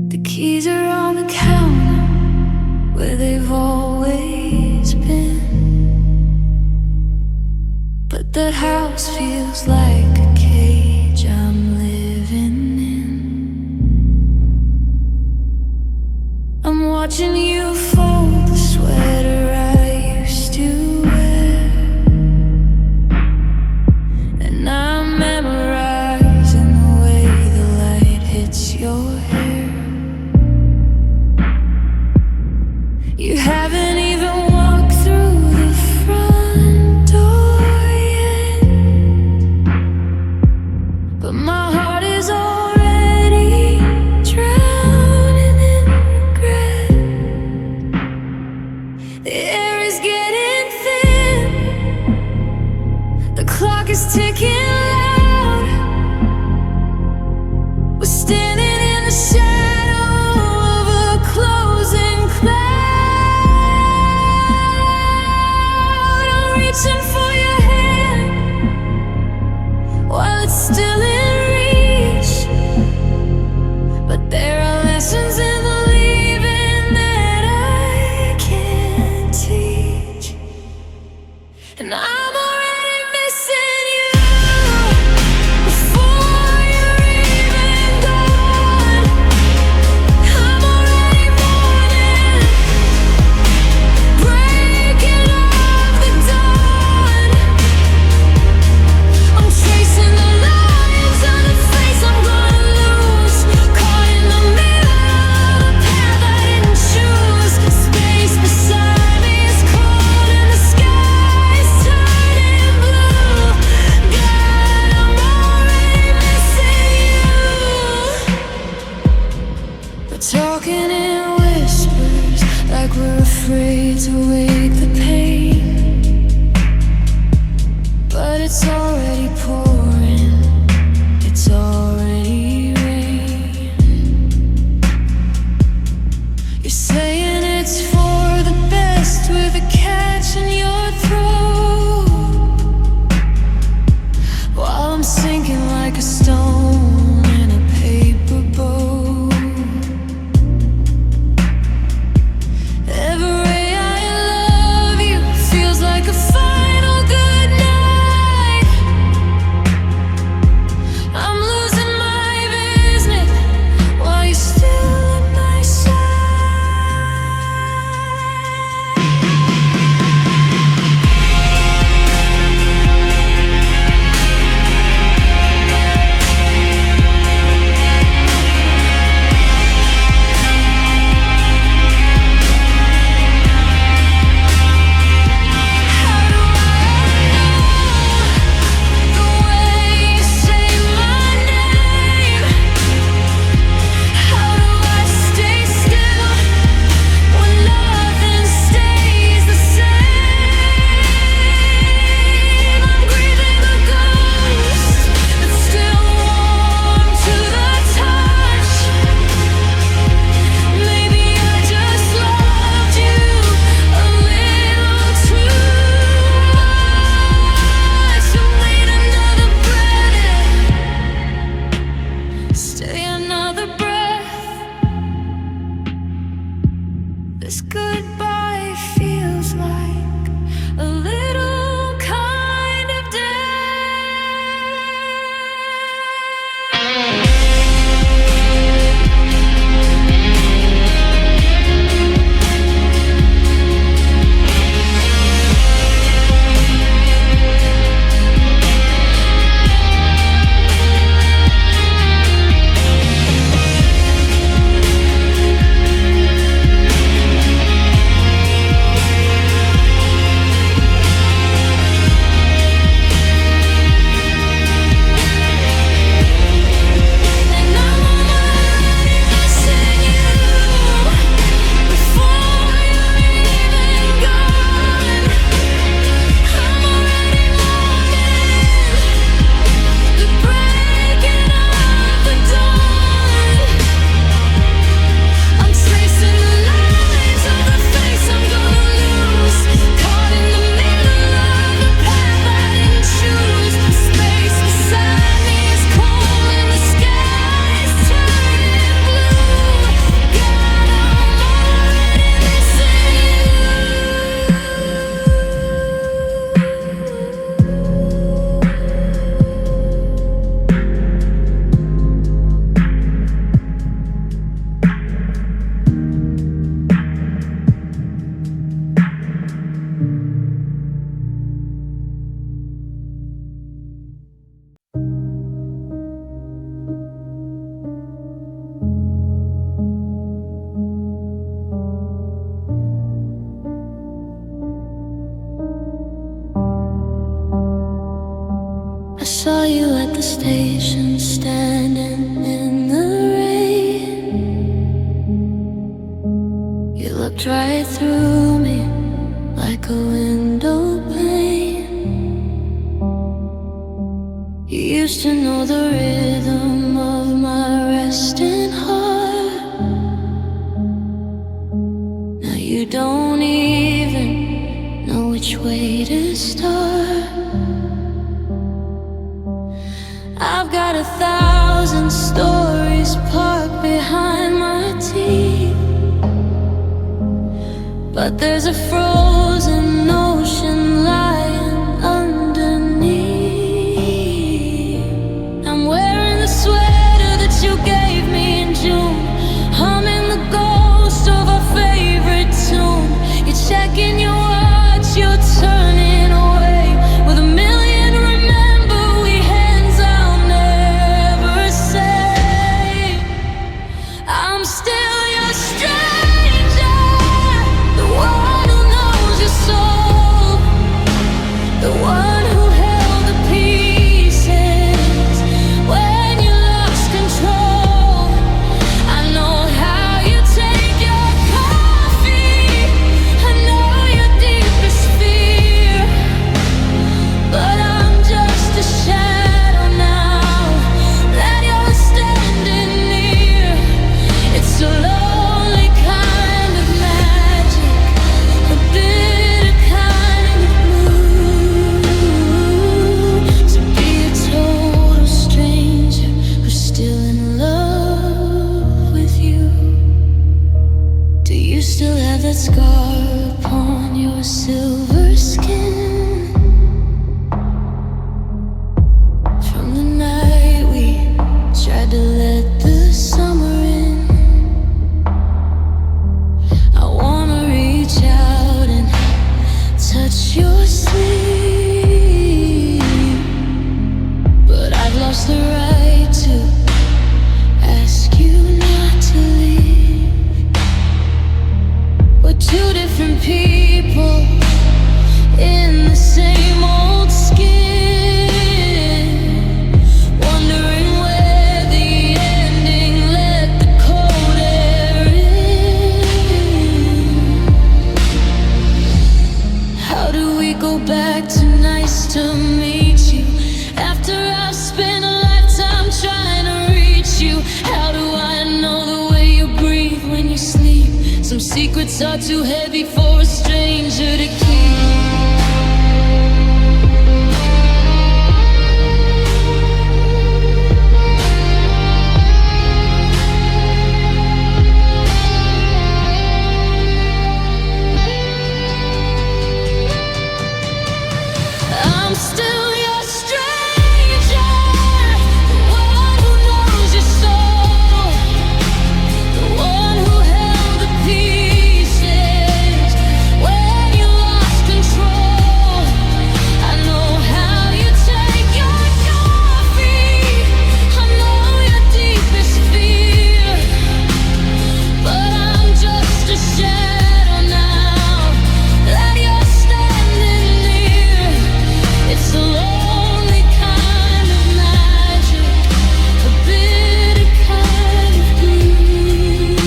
The keys are on the counter where they've always been, but that house feels like a cage I'm living in. I'm watching you fold the sweater I used to wear, and I'm memorizing the way the light hits your hair. You haven't even walked through the front door yet, but my heart is already drowning in regret. to wake the pain, but it's already pouring, it's already rain. You're saying it's for the best with a catch in your throat, while I'm sinking like a stone in a paper boat. Every I love you feels like a final good night. I'm losing my business while you're still at my side. Stay another breath. This goodbye feels like a little kind of death. I saw you at the station, standing in the rain. You looked right through me like a window pane. You used to know the rhythm of my resting heart. Now you don't even know which way to start. I've got 1,000 stories parked behind my teeth, but there's a frozen ocean lying underneath. I'm wearing the sweater that you gave me in June, humming the ghost of our favorite tune. You're checking your watch, you're turning away with a million remember we hands I'll never say. I'm still your stranger, the one who knows secrets are too heavy for a stranger to keep. I'm still your stranger, the one who knows your soul, the one who held the pieces when you lost control. I know how you take your coffee, I know your deepest fear, but I'm just a shadow now that you're standing near. It's a lonely kind of magic, a bitter kind of blue,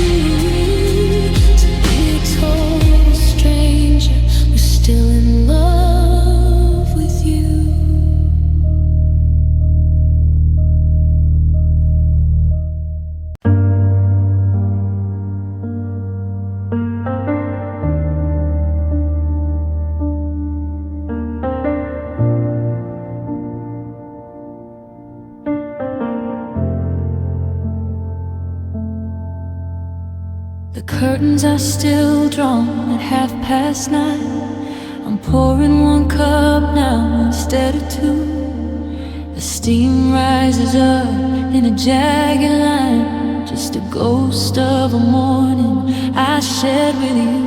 to be a total stranger who's still in love with you. The curtains are still drawn at 9:30. I'm pouring one cup now instead of two. The steam rises up in a jagged line, just a ghost of a morning I shared with you.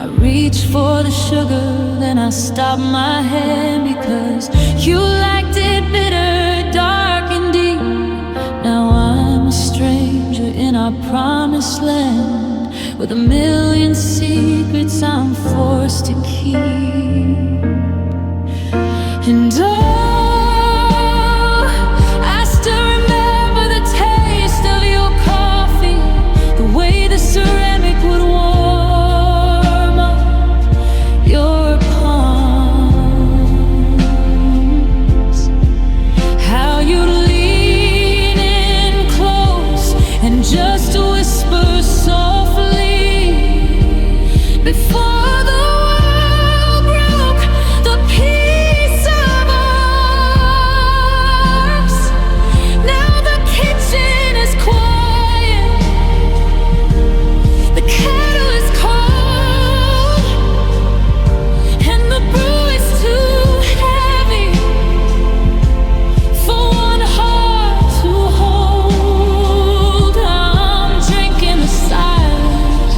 I reach for the sugar, then I stop my hand because you liked it bitter, dark and deep. Now I'm a stranger in our promised land, with a million secrets I'm forced to keep. And oh, I still remember the taste of your coffee, the way the ceramic would warm up your palms, how you'd lean in close and just whisper softly before the world broke the peace of ours. Now the kitchen is quiet, the kettle is cold, and the brew is too heavy for one heart to hold. I'm drinking the silence,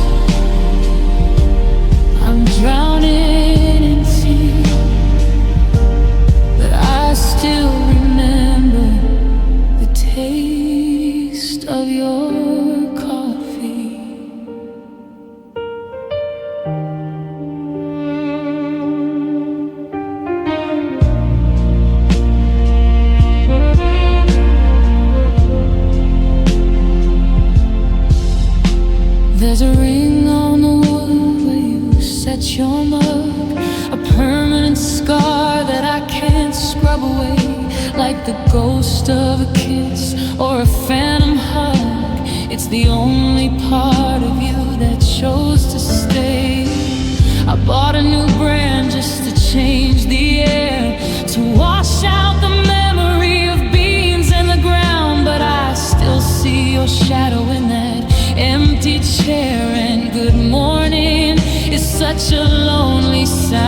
I'm drowning in tea, but I still remember the taste of your coffee. There's a ring on the wood where you set your mug, a permanent scar that I can't scrub away, like the ghost of a kiss or a phantom hug. It's the only part of you that chose to stay. I bought a new brand just to change the air, to wash out the memory of beans in the ground, but I still see your shadow in that empty chair. And good morning is such a lonely sound.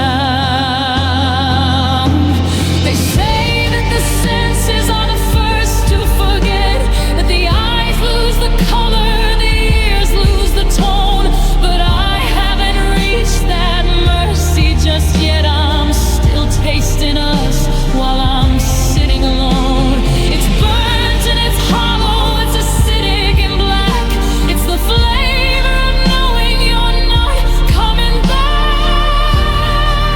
They say that the senses are the first to forget, that the eyes lose the color, the ears lose the tone, but I haven't reached that mercy just yet. I'm still tasting us while I'm sitting alone. It's burnt and it's hollow, it's acidic and black. It's the flavor of knowing you're not coming back.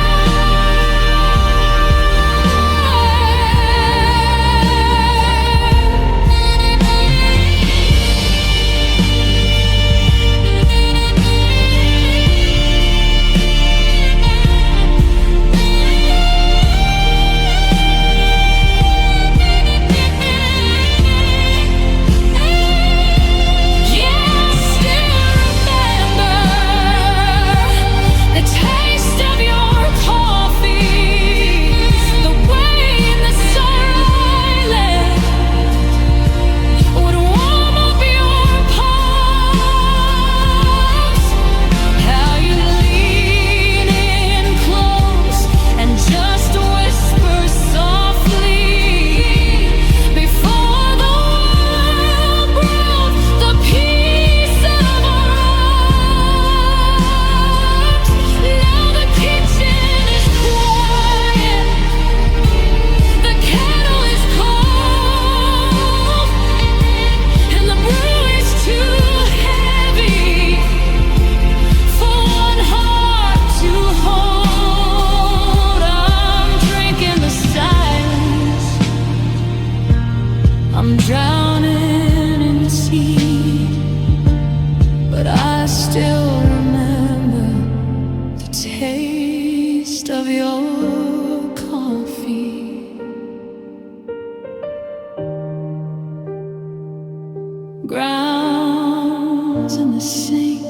grounds in the sink.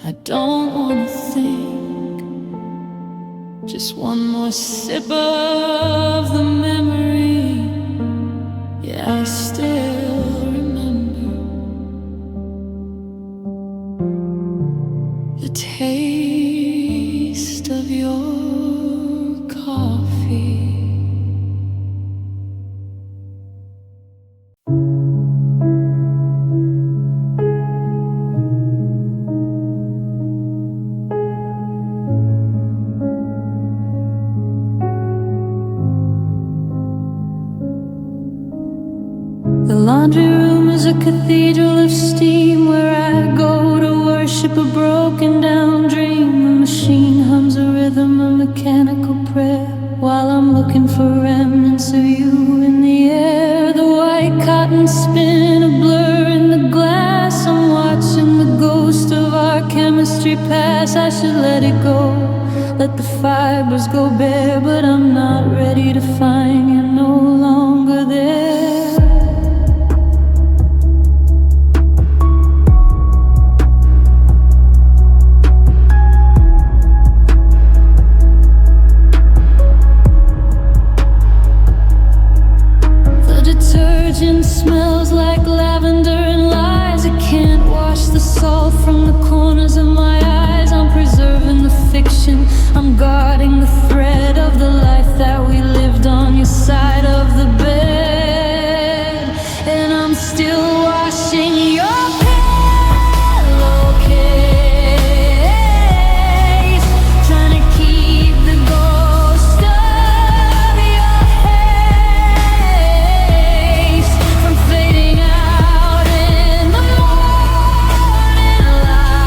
I don't wanna think. Just one more sip of the memory. Yeah, I still remember the taste of your coffee. The laundry room is a cathedral of steam where I go to worship a broken down dream. The machine hums a rhythm, a mechanical prayer, while I'm looking for remnants of you in the air. The white cotton spin, a blur in the glass. I'm watching the ghost of our chemistry pass. I should let it go, let the fibers go bare, but I'm not ready to find you no longer there. Smells like lavender and lies. I can't wash the salt from the corners of my eyes. I'm preserving the fiction, I'm guarding the thread of the life that we lived on your side of the bed. And I'm still washing your pillowcase, trying to keep the ghost of your face from fading out in the morning light.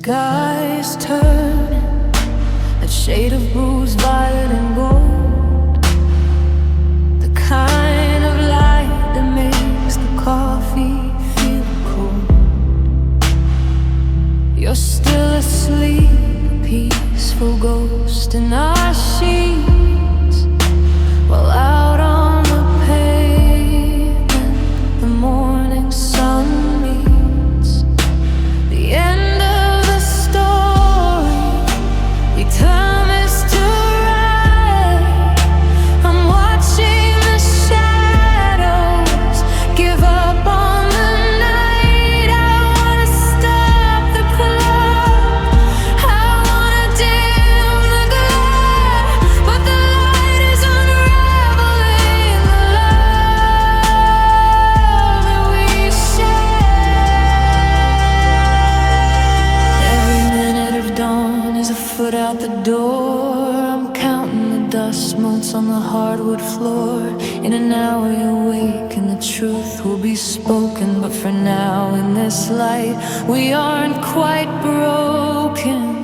sky is turning, that shade of bruised violet and gold, the kind of light that makes the coffee feel cold. You're still asleep, a peaceful ghost in our sheets, while out on the pavement the morning sun meets the end of the story. You time is to ride. I'm watching the shadows give up on the night. I wanna stop the clock, I wanna dim the glare, but the light is unraveling the love that we share. Every minute of dawn is a foot out the door. I'm counting the dust motes on the hardwood floor. In an hour you'll wake and the truth will be spoken, but for now in this light we aren't quite broken.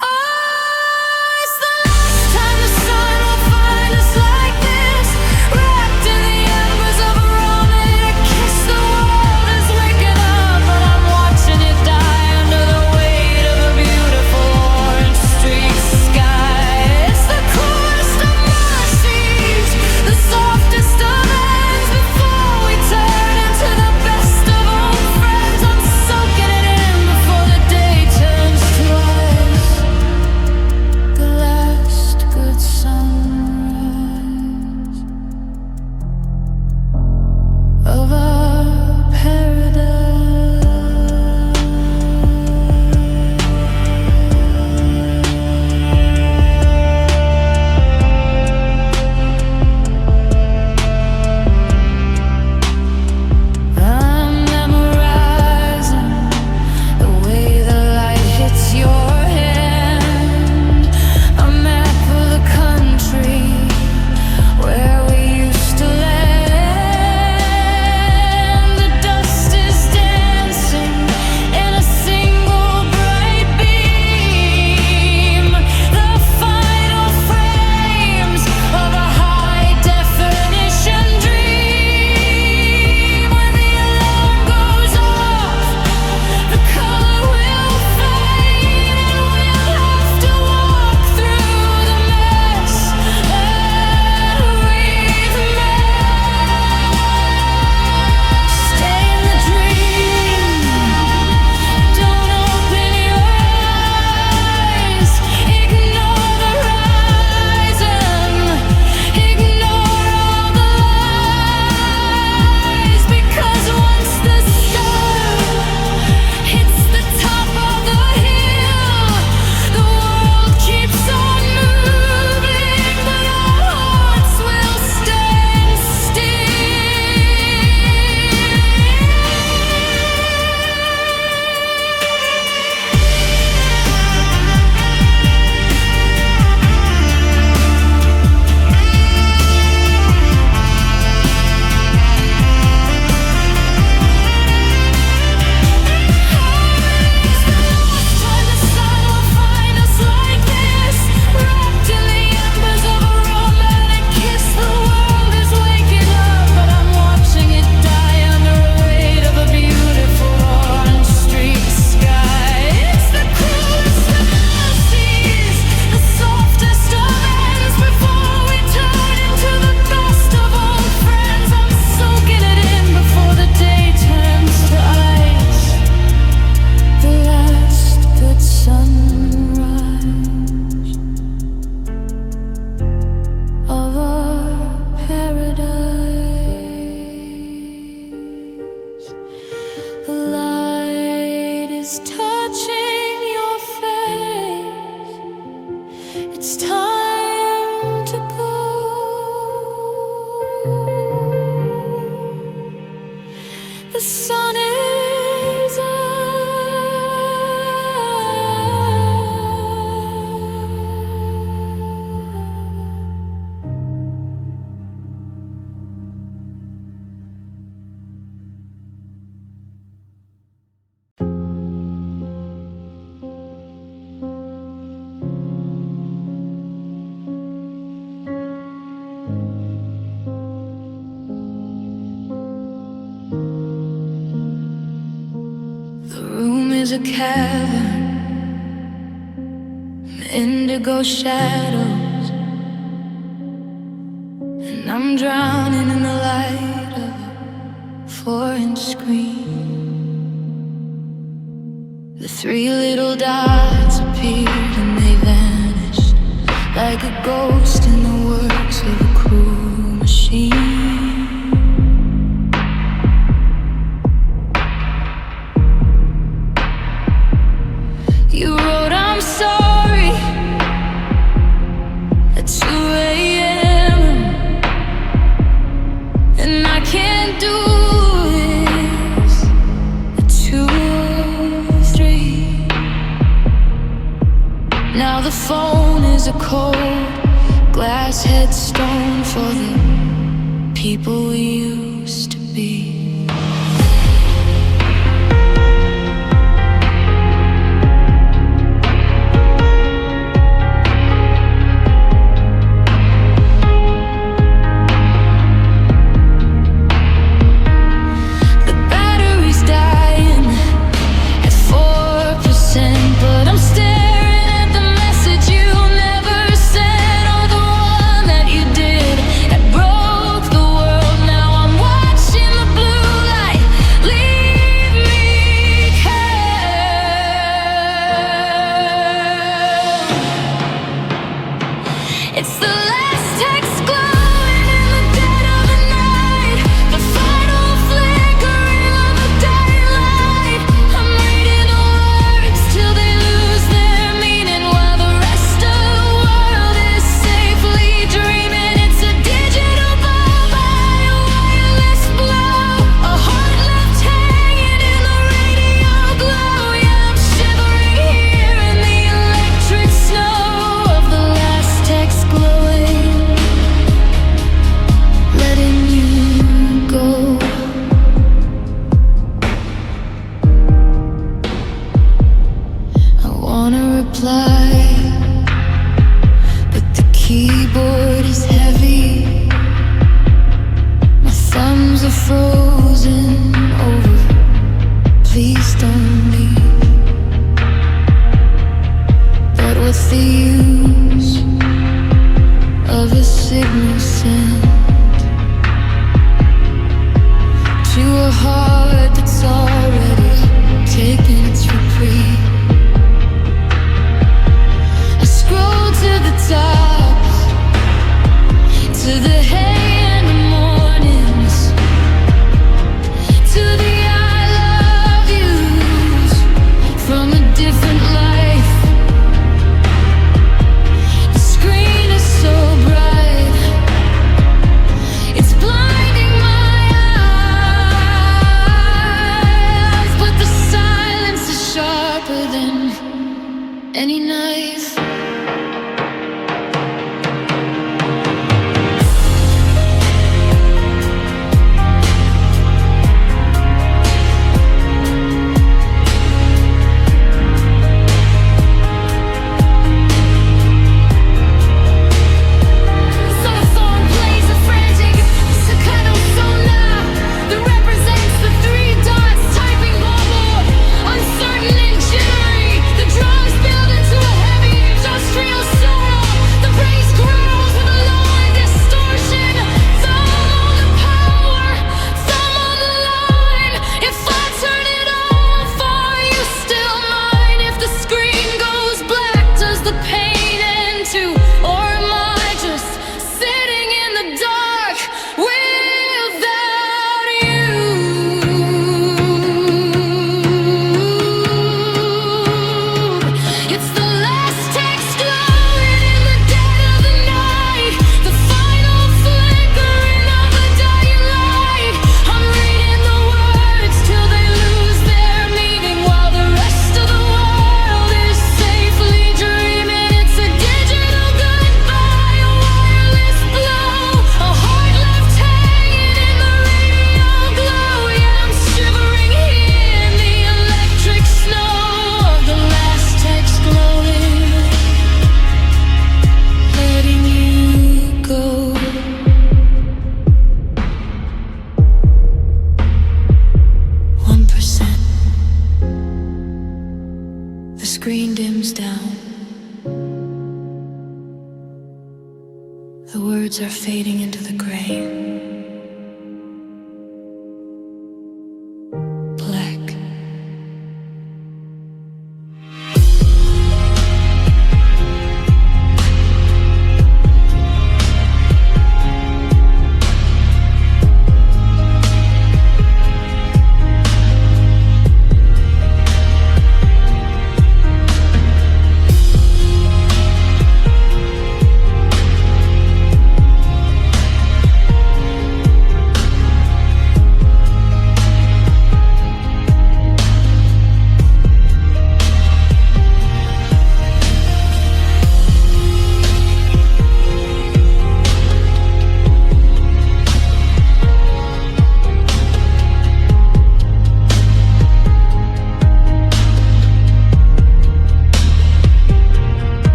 Oh, it's the last time the sun will find us like this, wrapped in the embers of a romantic kiss. The world is waking up, but I'm watching it die under the weight of a beautiful orange street sky. It's the coolest of mercies, the softest of ends, before we turn into the best of old friends. I'm soaking it in before the day turns to ice. The last good sunrise of our paradise. I'm memorizing the way the light hits your hand, a map of the country where we used to land. The dust is dancing in a single bright beam, the final frames of a high-definition dream. When the alarm goes off, the color will fade, and we'll have to walk through the mess that we've made. Stay in the dream, don't open your eyes, ignore the horizon, ignore all the lies, because once the sun hits the top of the hill, the world keeps on moving, but our hearts will stand Time the sun will find us like this, wrapped in the embers of a romantic kiss. The world is waking up, but I'm watching it die under the weight of a beautiful orange street sky. It's the coolest of mercies, the softest of ends, before we turn into the best of old friends. I'm soaking it in before the day turns to ice. The last good sunrise of our paradise. The light is touching your face. It's time to go. The sun is out. a cavern, indigo shadows, and I'm drowning in the light of a 4-inch screen. The 3 little dots appeared and they vanished like a ghost in the works of a cruel machine. You wrote I'm sorry at 2 a.m. and I can't do this at 2 or 3. Now the phone is a cold glass headstone for the people we used to be. It's the last text glowing in the dead of the night, the final flickering of a daylight. I'm reading the words till they lose their meaning, while the rest of the world is safely dreaming. It's a digital ball by a wireless blow, a heart left hanging in the radio glow. Yeah, I'm shivering here in the electric snow of the last text glowing, letting you go. I wanna reply, but the keyboard is heavy. My thumbs are frozen over. Please don't leave. But what's the use of a signal sent to a heart that's already taken its reprieve? I scroll to the top, to the hay and the mornings, to the I love yous from a different life. The screen is so bright, it's blinding my eyes. The words are fading into the gray.